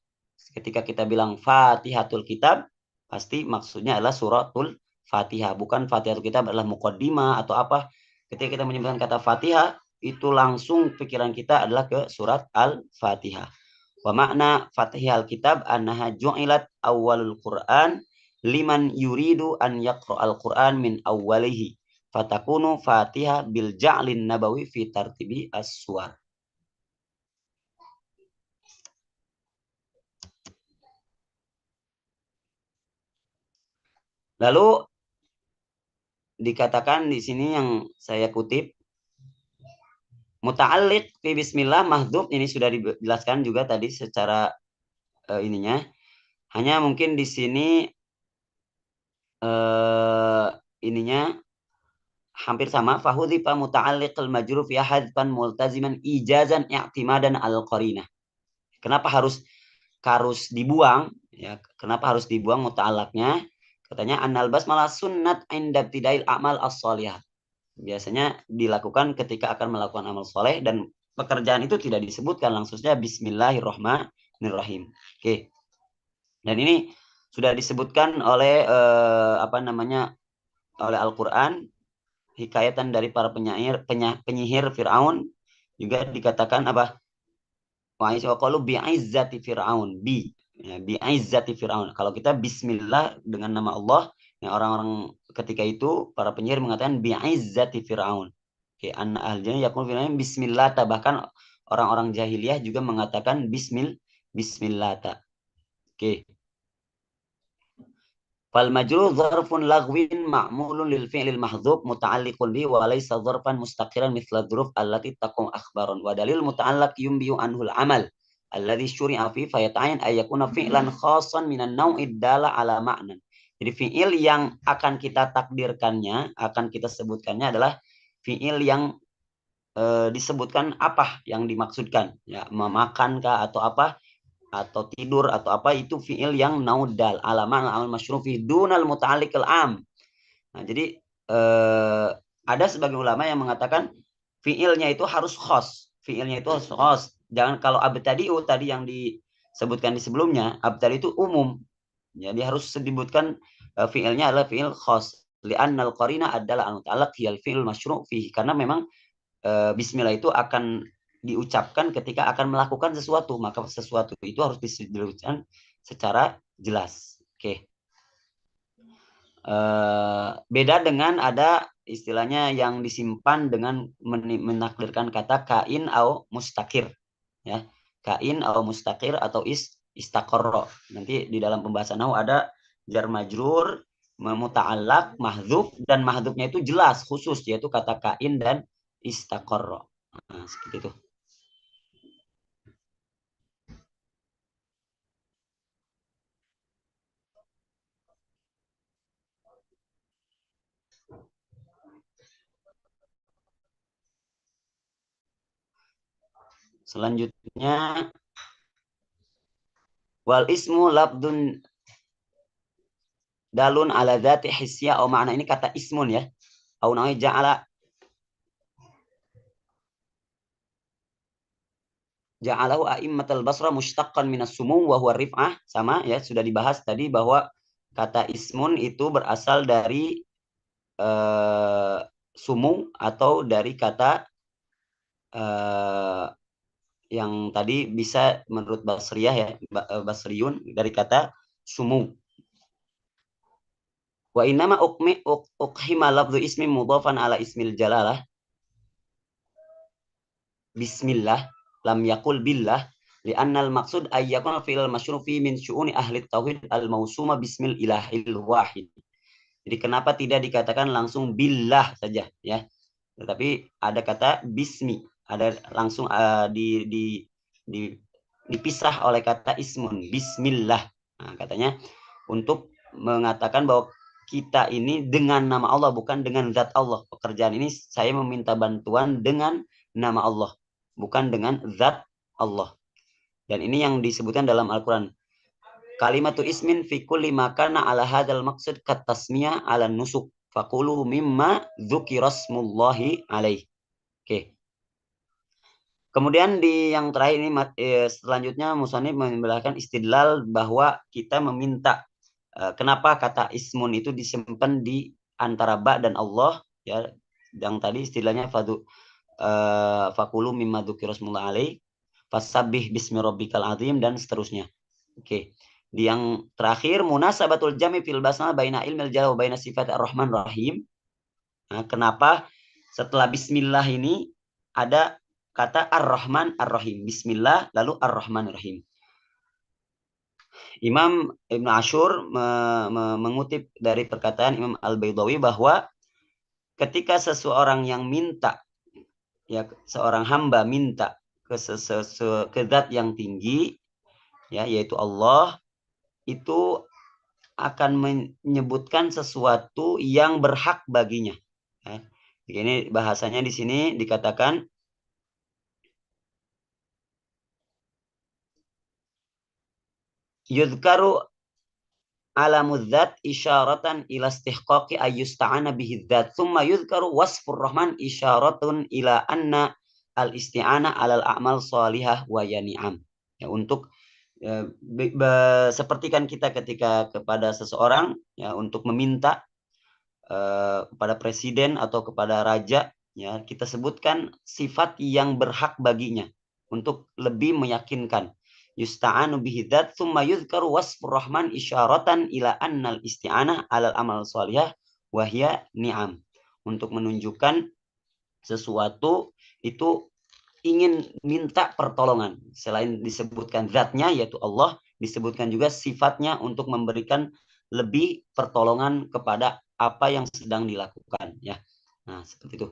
Ketika kita bilang Fatihatul kitab, pasti maksudnya adalah suratul Fatihah, bukan Fatihatul kitab adalah muqaddimah atau apa. Ketika kita menyebutkan kata Fatihah, itu langsung pikiran kita adalah ke surat Al-Fatihah. Wa makna Fatihal kitab annaha ju'ilat awwalul Qur'an liman yuridu an yaqra'al Qur'an min awwalihi fatakunu Fatihah bil ja'lin nabawi fi tartibi as-suwar. Lalu dikatakan di sini yang saya kutip muta'alliq fi bismillah mahdhuf, ini sudah dijelaskan juga tadi secara ininya. Hanya mungkin di sini ininya hampir sama. Fahudhifa muta'alliqul majruf ya hadfan multaziman ijazan i'timadan al-qarinah. Kenapa harus dibuang ya? Kenapa harus dibuang muta'allaqnya? Katanya annal basmalah sunnat inda ibtidail a'mal as-shalihah. Biasanya dilakukan ketika akan melakukan amal soleh dan pekerjaan itu tidak disebutkan langsungnya Bismillahirrahmanirrahim. Oke. Dan ini sudah disebutkan oleh oleh Al-Qur'an hikayatan dari para penyihir Firaun, juga dikatakan apa? Wa qalu bi'izzati Firaun bi'izzati Firaun. Kalau kita bismillah dengan nama Allah, yang orang-orang ketika itu para penyihir mengatakan bi'izzati Firaun. Oke, anna ahlnya yaqul Firaun bismillah, bahkan orang-orang jahiliyah juga mengatakan bismillah. Oke. Fal majrur dzarfun lagwin ma'mulun lil fi'lil mahdhuf muta'alliqun bi wa laysa dzarfan mustaqiran mithla dzuruf allati taqum akhbaran wa dalil muta'allaq yumbiu anhul amal alladhi syuri'a fi fayata'in ay yakuna fi'lan khassan minan naw'id dala ala ma'nan. Jadi fi'il yang akan kita takdirkannya, akan kita sebutkannya adalah fi'il yang disebutkan apa yang dimaksudkan, ya memakankah atau apa, atau tidur atau apa, itu fi'il yang naudal alaman amal masyrufi dunal muta'alliqil am. Nah, jadi ada sebagian ulama yang mengatakan fiilnya itu harus khos. Fiilnya itu harus khos. Jangan kalau abtadi'u tadi yang disebutkan di sebelumnya, abtadi itu umum. Jadi harus disebutkan fiilnya adalah fiil khos. Li'annal qarina adalah al-muta'allaq hiyal fi'il masyru' fihi. Karena memang bismillah itu akan diucapkan ketika akan melakukan sesuatu, maka sesuatu itu harus diucapkan secara jelas. Oke. Beda dengan ada istilahnya yang disimpan dengan menakdirkan kata kain atau mustakir, ya, kain atau mustakir atau istaqarra. Nanti di dalam pembahasan nahwu ada jar majrur, muta'allaq, mahdzuf, dan mahdzufnya itu jelas khusus, yaitu kata kain dan istaqarra. Nah, seperti itu. Selanjutnya wal ismu labdun dalun ala dzati hissiyah, atau makna ini kata ismun ya. Au namanya ja'alahu a'immatal basra mushtaqqan minas sumu wa huwa rif'ah, sama ya, sudah dibahas tadi bahwa kata ismun itu berasal dari sumu atau dari kata yang tadi bisa menurut Basriyah ya, Basriyun, dari kata sumu. Wa innama uqhima lafdhu ismi mudhafan ala ismil jalalah bismillah lam yakul billah li'annal maqsud ayyakun fi'il masyru' fi min syu'uni ahli tauhid al mausuma bismil ilahil wahid. Jadi kenapa tidak dikatakan langsung billah saja ya, tetapi ada kata bismi, ada langsung dipisah oleh kata ismun, bismillah. Nah, katanya untuk mengatakan bahwa kita ini dengan nama Allah, bukan dengan zat Allah. Pekerjaan ini saya meminta bantuan dengan nama Allah, bukan dengan zat Allah. Dan ini yang disebutkan dalam Al-Quran. Kalimatu ismin fi kulli makana ala hadzal maqsad kat tasmiyah ala nusuk faqulu mimma dzukirasmullahi alaih. Oke. Kemudian di yang terakhir ini selanjutnya musannif memberikan istidlal bahwa kita meminta kenapa kata ismun itu disimpan di antara ba dan Allah ya, yang tadi istilahnya faqulu mimma dzukirasmullahi alaih, fasabbih bismi rabbikal azim, dan seterusnya. Oke. Di yang terakhir munasabatul jami fil basmalah baina ilmil jalal wa baina sifat ar-rahman rahim. Nah, kenapa setelah bismillah ini ada kata ar-rahman ar-rahim, bismillah lalu ar-rahman rahim. Imam Ibn Ashur mengutip dari perkataan Imam Al-Baydawi bahwa ketika seseorang yang minta, ya, seorang hamba minta ke zat yang tinggi ya, yaitu Allah, itu akan menyebutkan sesuatu yang berhak baginya. Ini bahasanya di sini dikatakan yudhkaru alamudzat isyaratan ila istihqaqi ayyusta'ana bihi dzat thumma yudhkaru wasfur rahman isyaratun ila anna al isti'ana alal a'mal shalihah wa yani'am. Ya, untuk sepertikan kita ketika kepada seseorang ya, untuk meminta kepada presiden atau kepada raja ya, kita sebutkan sifat yang berhak baginya untuk lebih meyakinkan. Yusta'anu bihi dzat tsumma yuzkaru wasfur rahman isyaratan ila annal isti'anah alal amal shalihah wa hiya ni'am, untuk menunjukkan sesuatu itu ingin minta pertolongan. Selain disebutkan zatnya yaitu Allah, disebutkan juga sifatnya untuk memberikan lebih pertolongan kepada apa yang sedang dilakukan ya. Nah, seperti itu.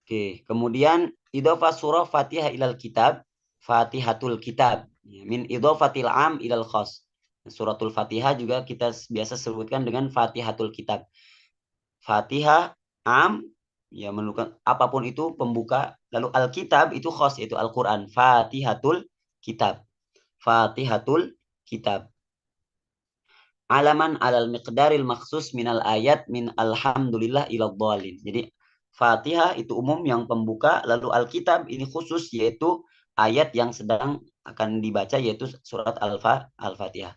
Oke, kemudian idhofah surah Fatihah ilal kitab, Fatihatul kitab, min idhofatil am ilal khas. Suratul Fatihah juga kita biasa sebutkan dengan Fatihatul kitab. Fatihah am ya, menunjukkan apapun itu pembuka, lalu Alkitab itu khas, yaitu Al-Quran. Fatihatul kitab, Fatihatul kitab. alaman alal miqdaril maksus minal ayat min alhamdulillah ila dhalin. Jadi Fatihah itu umum yang pembuka, lalu Alkitab ini khusus yaitu ayat yang sedang akan dibaca yaitu surat Al-Fatihah.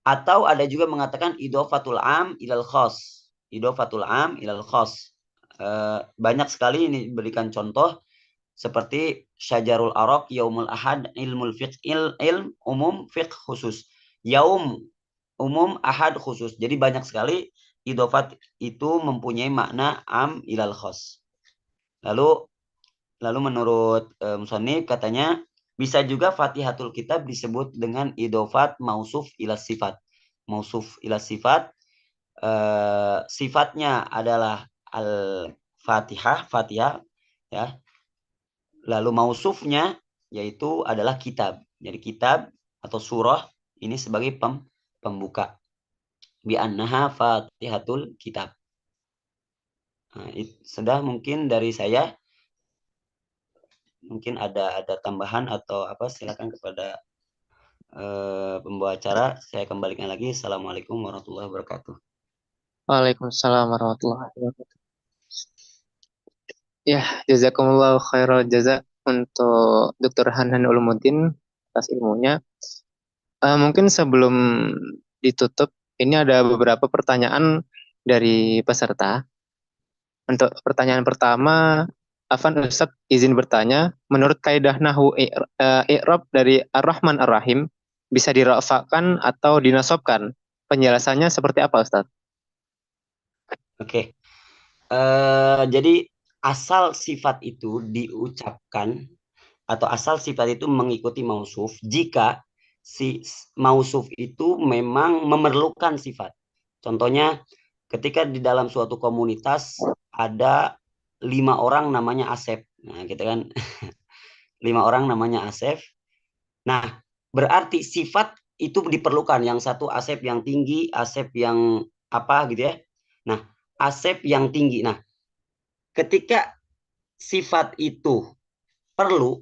Atau ada juga mengatakan idofatul am ilal khos. Idofatul am ilal khos. Banyak sekali ini berikan contoh seperti Syajarul Araq, Yaumul Ahad, Ilmul Fiqh, ilm umum, fiqh khusus. Yaum umum, ahad khusus. Jadi banyak sekali idofat itu mempunyai makna am ilal khos. Lalu menurut musannif katanya bisa juga Fatihatul Kitab disebut dengan idofat mausuf ila sifat. Mausuf ila sifat sifatnya adalah al-Fatihah, Fatihah ya. Lalu mausufnya yaitu adalah kitab. Jadi kitab atau surah ini sebagai pembuka. Bi annaha Fatihatul Kitab. Nah, sudah mungkin dari saya. Mungkin ada tambahan atau apa, silakan kepada pembawa acara. Saya kembalikan lagi. Assalamualaikum warahmatullahi wabarakatuh. Waalaikumsalam warahmatullahi wabarakatuh. Ya, jazakumullah khairal jaza untuk Dr. Hanan Ulumuddin atas ilmunya. Mungkin sebelum ditutup, ini ada beberapa pertanyaan dari peserta. Untuk pertanyaan pertama, Afan Ustadz izin bertanya, menurut kaidah nahwu i'rab dari Ar-Rahman Ar-Rahim bisa dirafa'kan atau dinasobkan? Penjelasannya seperti apa, Ustadz? Oke. Jadi asal sifat itu diucapkan atau asal sifat itu mengikuti mausuf jika si mausuf itu memang memerlukan sifat. Contohnya ketika di dalam suatu komunitas ada 5 orang namanya Asep. Nah, gitu kan. 5 orang namanya Asep. Nah, berarti sifat itu diperlukan. Yang satu Asep yang tinggi, Asep yang apa gitu ya. Nah, Asep yang tinggi. Nah, ketika sifat itu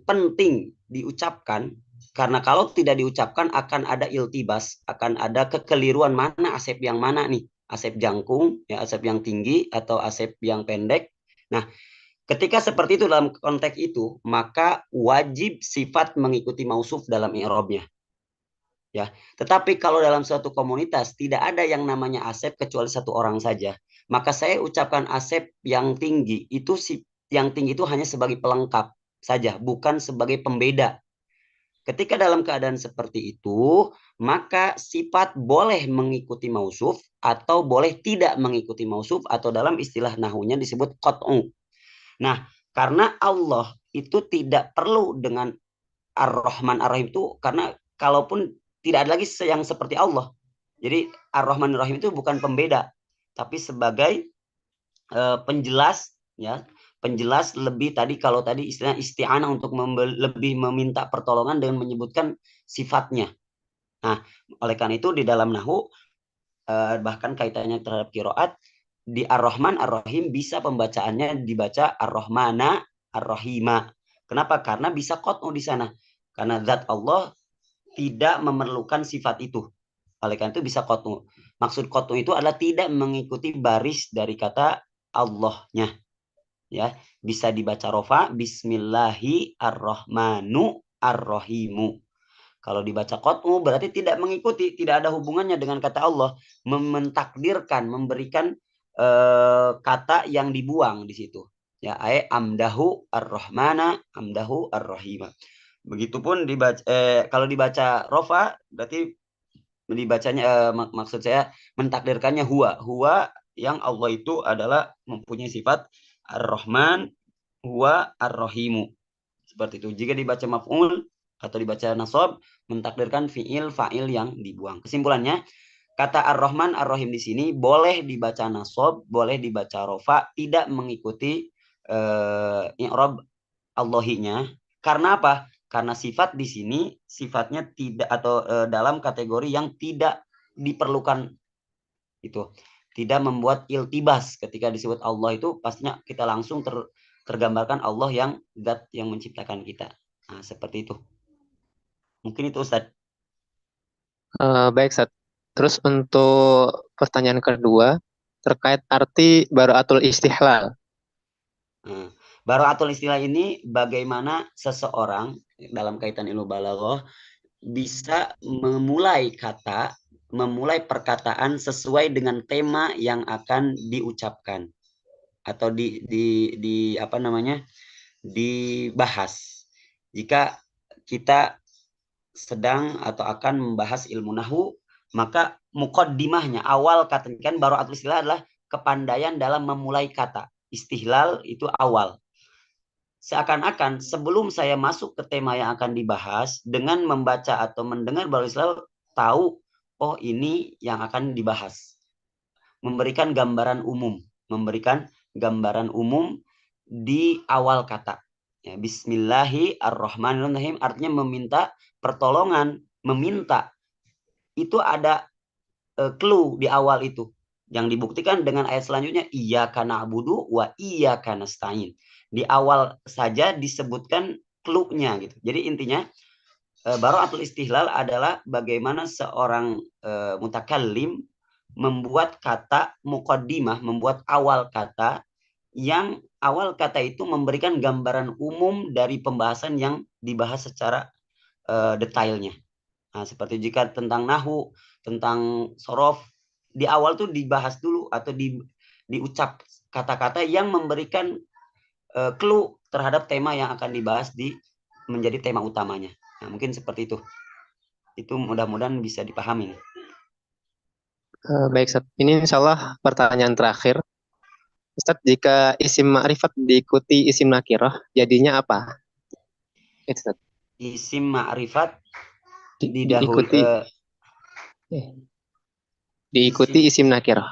penting diucapkan, karena kalau tidak diucapkan akan ada iltibas, akan ada kekeliruan mana Asep yang mana nih. Asep jangkung, ya Asep yang tinggi atau Asep yang pendek. Nah, ketika seperti itu dalam konteks itu, maka wajib sifat mengikuti mausuf dalam i'rabnya. Ya, tetapi kalau dalam suatu komunitas tidak ada yang namanya Asep kecuali satu orang saja, maka saya ucapkan Asep yang tinggi itu yang tinggi itu hanya sebagai pelengkap saja, bukan sebagai pembeda. Ketika dalam keadaan seperti itu, maka sifat boleh mengikuti mausuf atau boleh tidak mengikuti mausuf atau dalam istilah nahunya disebut qat'u. Nah, karena Allah itu tidak perlu dengan Ar-Rahman Ar-Rahim itu, karena kalaupun tidak ada lagi yang seperti Allah. Jadi Ar-Rahman Ar-Rahim itu bukan pembeda, tapi sebagai penjelas ya, penjelas lebih tadi kalau tadi istilah isti'anah untuk lebih meminta pertolongan dengan menyebutkan sifatnya. Nah, oleh karena itu di dalam nahu bahkan kaitannya terhadap qiraat di Ar-Rahman Ar-Rahim bisa pembacaannya dibaca Ar-Rahmana Ar-Rahima. Kenapa? Karena bisa qat'u di sana. Karena zat Allah tidak memerlukan sifat itu. Oleh karena itu bisa qat'u. Maksud qat'u itu adalah tidak mengikuti baris dari kata Allahnya. Ya, bisa dibaca rofa bismillahi ar-rahmanu ar-rahimu. Kalau dibaca qat'u berarti tidak mengikuti, tidak ada hubungannya dengan kata Allah, mentakdirkan, memberikan kata yang dibuang di situ. Ya, amdahu ar-rahmana, amdahu ar-rahima. Begitupun kalau dibaca rofa berarti dibacanya maksud saya mentakdirkannya huwa yang Allah itu adalah mempunyai sifat Ar-Rahman huwa Ar-Rahimu. Seperti itu. Jika dibaca maf'ul atau dibaca nasab, mentakdirkan fi'il fa'il yang dibuang. Kesimpulannya, kata Ar-Rahman Ar-Rahim di sini boleh dibaca nasab, boleh dibaca rofa, tidak mengikuti i'rab Allahinya. Karena apa? Karena sifat di sini sifatnya tidak atau dalam kategori yang tidak diperlukan itu. Tidak membuat iltibas ketika disebut Allah itu pastinya kita langsung tergambarkan Allah yang zat yang menciptakan kita. Nah, seperti itu. Mungkin itu Ustaz. Baik, Ustadz. Terus untuk pertanyaan kedua terkait arti baraatul istihlal. Nah, baraatul istilah ini bagaimana seseorang dalam kaitan ilmu balaghah bisa memulai perkataan sesuai dengan tema yang akan diucapkan atau di apa namanya dibahas. Jika kita sedang atau akan membahas ilmu nahu, maka muqaddimahnya awal kata kan baraatul istilah adalah kepandaian dalam memulai kata. Istihlal itu awal. Seakan-akan sebelum saya masuk ke tema yang akan dibahas, dengan membaca atau mendengar baraatul istilah tahu oh ini yang akan dibahas. Memberikan gambaran umum di awal kata. Ya, Bismillahirrahmanirrahim artinya meminta pertolongan, meminta. Itu ada clue di awal itu. Yang dibuktikan dengan ayat selanjutnya, iyyaka na'budu wa iyyaka nasta'in. Di awal saja disebutkan clue-nya gitu. Jadi intinya baraatul istihlal adalah bagaimana seorang mutakallim membuat kata muqaddimah, membuat awal kata yang awal kata itu memberikan gambaran umum dari pembahasan yang dibahas secara detailnya. Nah, seperti jika tentang nahu, tentang sorof, di awal tuh dibahas dulu atau diucap kata-kata yang memberikan clue terhadap tema yang akan dibahas menjadi tema utamanya. Nah, mungkin seperti itu. Itu mudah-mudahan bisa dipahami. Baik, Ustaz. Ini insya Allah pertanyaan terakhir. Ustaz, jika isim ma'rifat diikuti isim nakirah, jadinya apa? Ustaz. Isim ma'rifat Diikuti isim nakirah.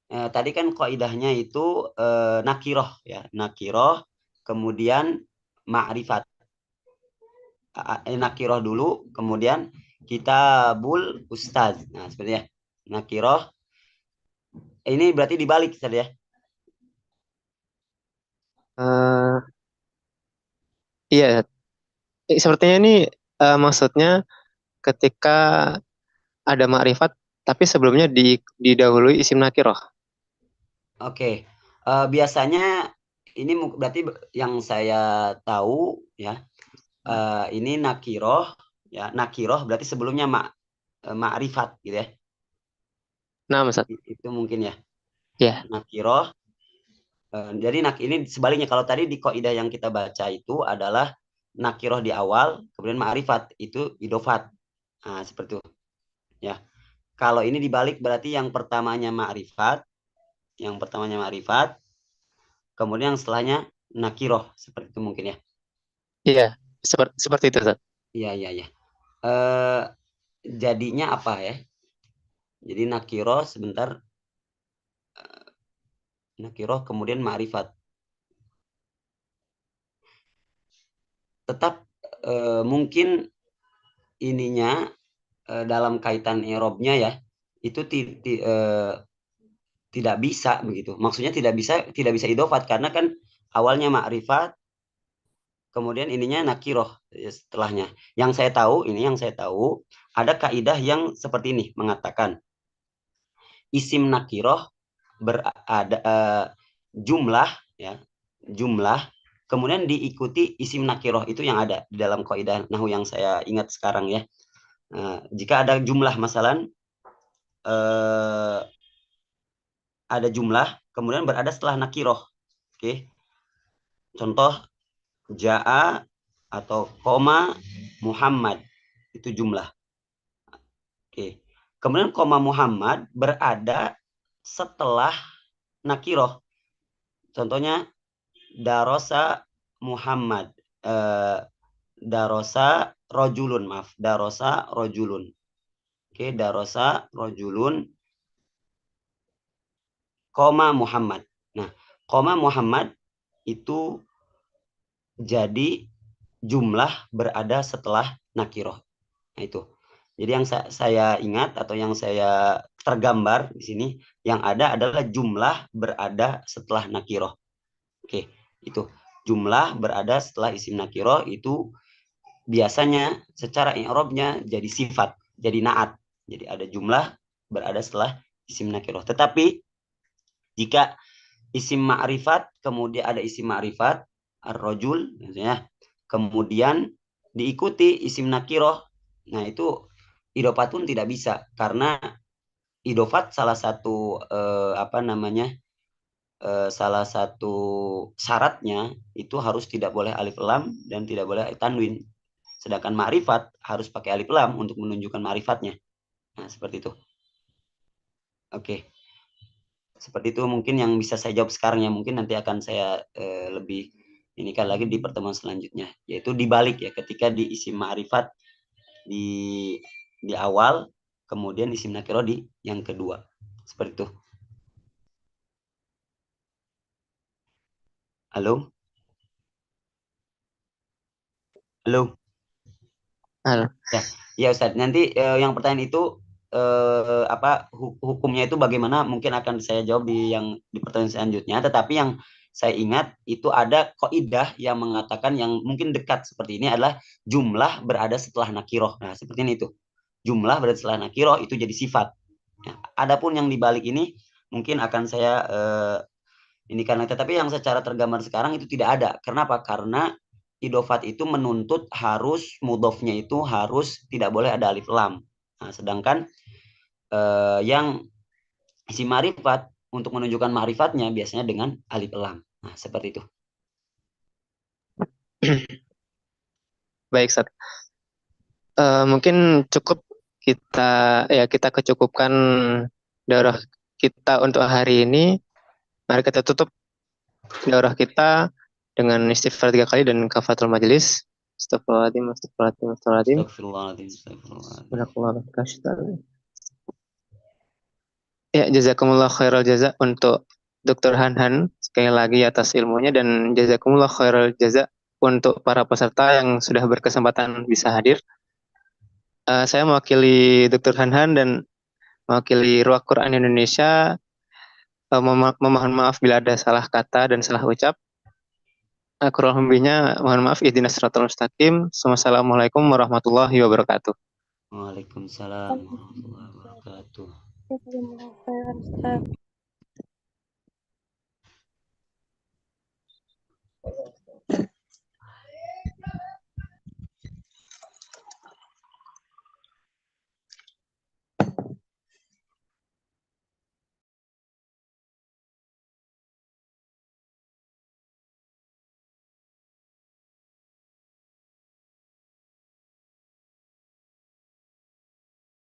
Tadi kan kaidahnya itu nakiroh ya, nakiroh kemudian ma'rifat. Nakiroh dulu kemudian kitabul ustaz. Nah, seperti ya. Nakiroh ini berarti dibalik Ustaz ya. Iya, sepertinya ini maksudnya ketika ada ma'rifat, tapi sebelumnya didahului isim nakirah. Oke. Biasanya ini berarti yang saya tahu ya. Ini nakiroh ya, nakiroh berarti sebelumnya ma'rifat gitu ya. Nah, Ustaz. Itu mungkin ya. Ya. Nakiroh. Jadi ini sebaliknya, kalau tadi di kaidah yang kita baca itu adalah nakiroh di awal, kemudian ma'rifat itu idofat. Nah, seperti itu. Ya. Kalau ini dibalik berarti yang pertamanya ma'rifat, kemudian yang setelahnya nakiroh, seperti itu mungkin ya. Iya, seperti itu, Ustaz. Iya, iya, iya. Jadinya apa ya? Jadi nakiroh sebentar. Nakiroh kemudian ma'rifat. Tetap mungkin ininya dalam kaitan i'rabnya ya, itu tidak bisa begitu. Maksudnya tidak bisa idofat karena kan awalnya ma'rifat, kemudian ininya nakiroh setelahnya. Yang saya tahu ada kaidah yang seperti ini mengatakan isim nakiroh berada jumlah ya, jumlah kemudian diikuti isim nakiroh, itu yang ada di dalam kaidah nahwu yang saya ingat sekarang ya. Jika ada jumlah masalan ada jumlah kemudian berada setelah nakiroh. Oke. Contoh jaa atau koma Muhammad itu jumlah. Oke. Kemudian koma Muhammad berada setelah nakiroh. Contohnya darosa Muhammad. Darosa rojulun, maaf. Darosa rojulun. Oke, darosa rojulun koma Muhammad. Nah, koma Muhammad itu jadi jumlah berada setelah nakiroh. Nah, itu. Jadi yang saya ingat atau yang saya tergambar di sini, yang ada adalah jumlah berada setelah nakiroh. Oke, itu. Jumlah berada setelah isim nakiroh itu biasanya secara i'rabnya jadi sifat, jadi naat. Jadi ada jumlah berada setelah isim nakiroh. Tetapi jika isim ma'rifat, kemudian ada isim ma'rifat, ar-rajul, misalnya, kemudian diikuti isim nakiroh, nah itu idofatun tidak bisa, karena idofat salah satu salah satu syaratnya itu harus tidak boleh alif lam dan tidak boleh tanwin. Sedangkan ma'rifat harus pakai alif lam untuk menunjukkan ma'rifatnya. Nah, seperti itu. Oke. Seperti itu mungkin yang bisa saya jawab sekarang ya. Mungkin nanti akan saya lebih ini kan lagi di pertemuan selanjutnya. Yaitu dibalik ya, ketika di isim ma'rifat di awal, kemudian isim nakiro di yang kedua. Seperti itu. Halo? Halo? Halo. Ya Ustadz, nanti yang pertanyaan itu hukumnya itu bagaimana mungkin akan saya jawab di pertanyaan selanjutnya. Tetapi yang saya ingat itu ada kaidah yang mengatakan yang mungkin dekat seperti ini adalah jumlah berada setelah nakiroh. Nah seperti ini itu, jumlah berada setelah nakiroh itu jadi sifat. Nah, adapun yang dibalik ini mungkin akan saya ini karena, tetapi yang secara tergambar sekarang itu tidak ada. Kenapa? Karena idofat itu menuntut harus mudofnya itu harus tidak boleh ada alif lam. Nah, sedangkan yang isi marifat untuk menunjukkan marifatnya biasanya dengan alif lam. Nah, seperti itu. Baik, Ustaz. Mungkin cukup kita kecukupkan daurah kita untuk hari ini. Mari kita tutup daurah kita dengan istighfar 3 kali dan kafaratul majelis. Astagfirullahaladzim, astagfirullahaladzim, astagfirullahaladzim. Astagfirullahaladzim, astagfirullahaladzim. Barakallahu. Ya, jazakumullah khairal jaza untuk Dr. Hanhan sekali lagi atas ilmunya, dan jazakumullah khairal jaza untuk para peserta yang sudah berkesempatan bisa hadir. Saya mewakili Dr. Hanhan dan mewakili Ruang Quran Indonesia, memohon maaf bila ada salah kata dan salah ucap. Kurang lebihnya mohon maaf. Ihdinas siratal mustaqim. Wassalamualaikum warahmatullahi wabarakatuh. Waalaikumsalam warahmatullahi wabarakatuh. Jazakumullah khairan, Ustaz.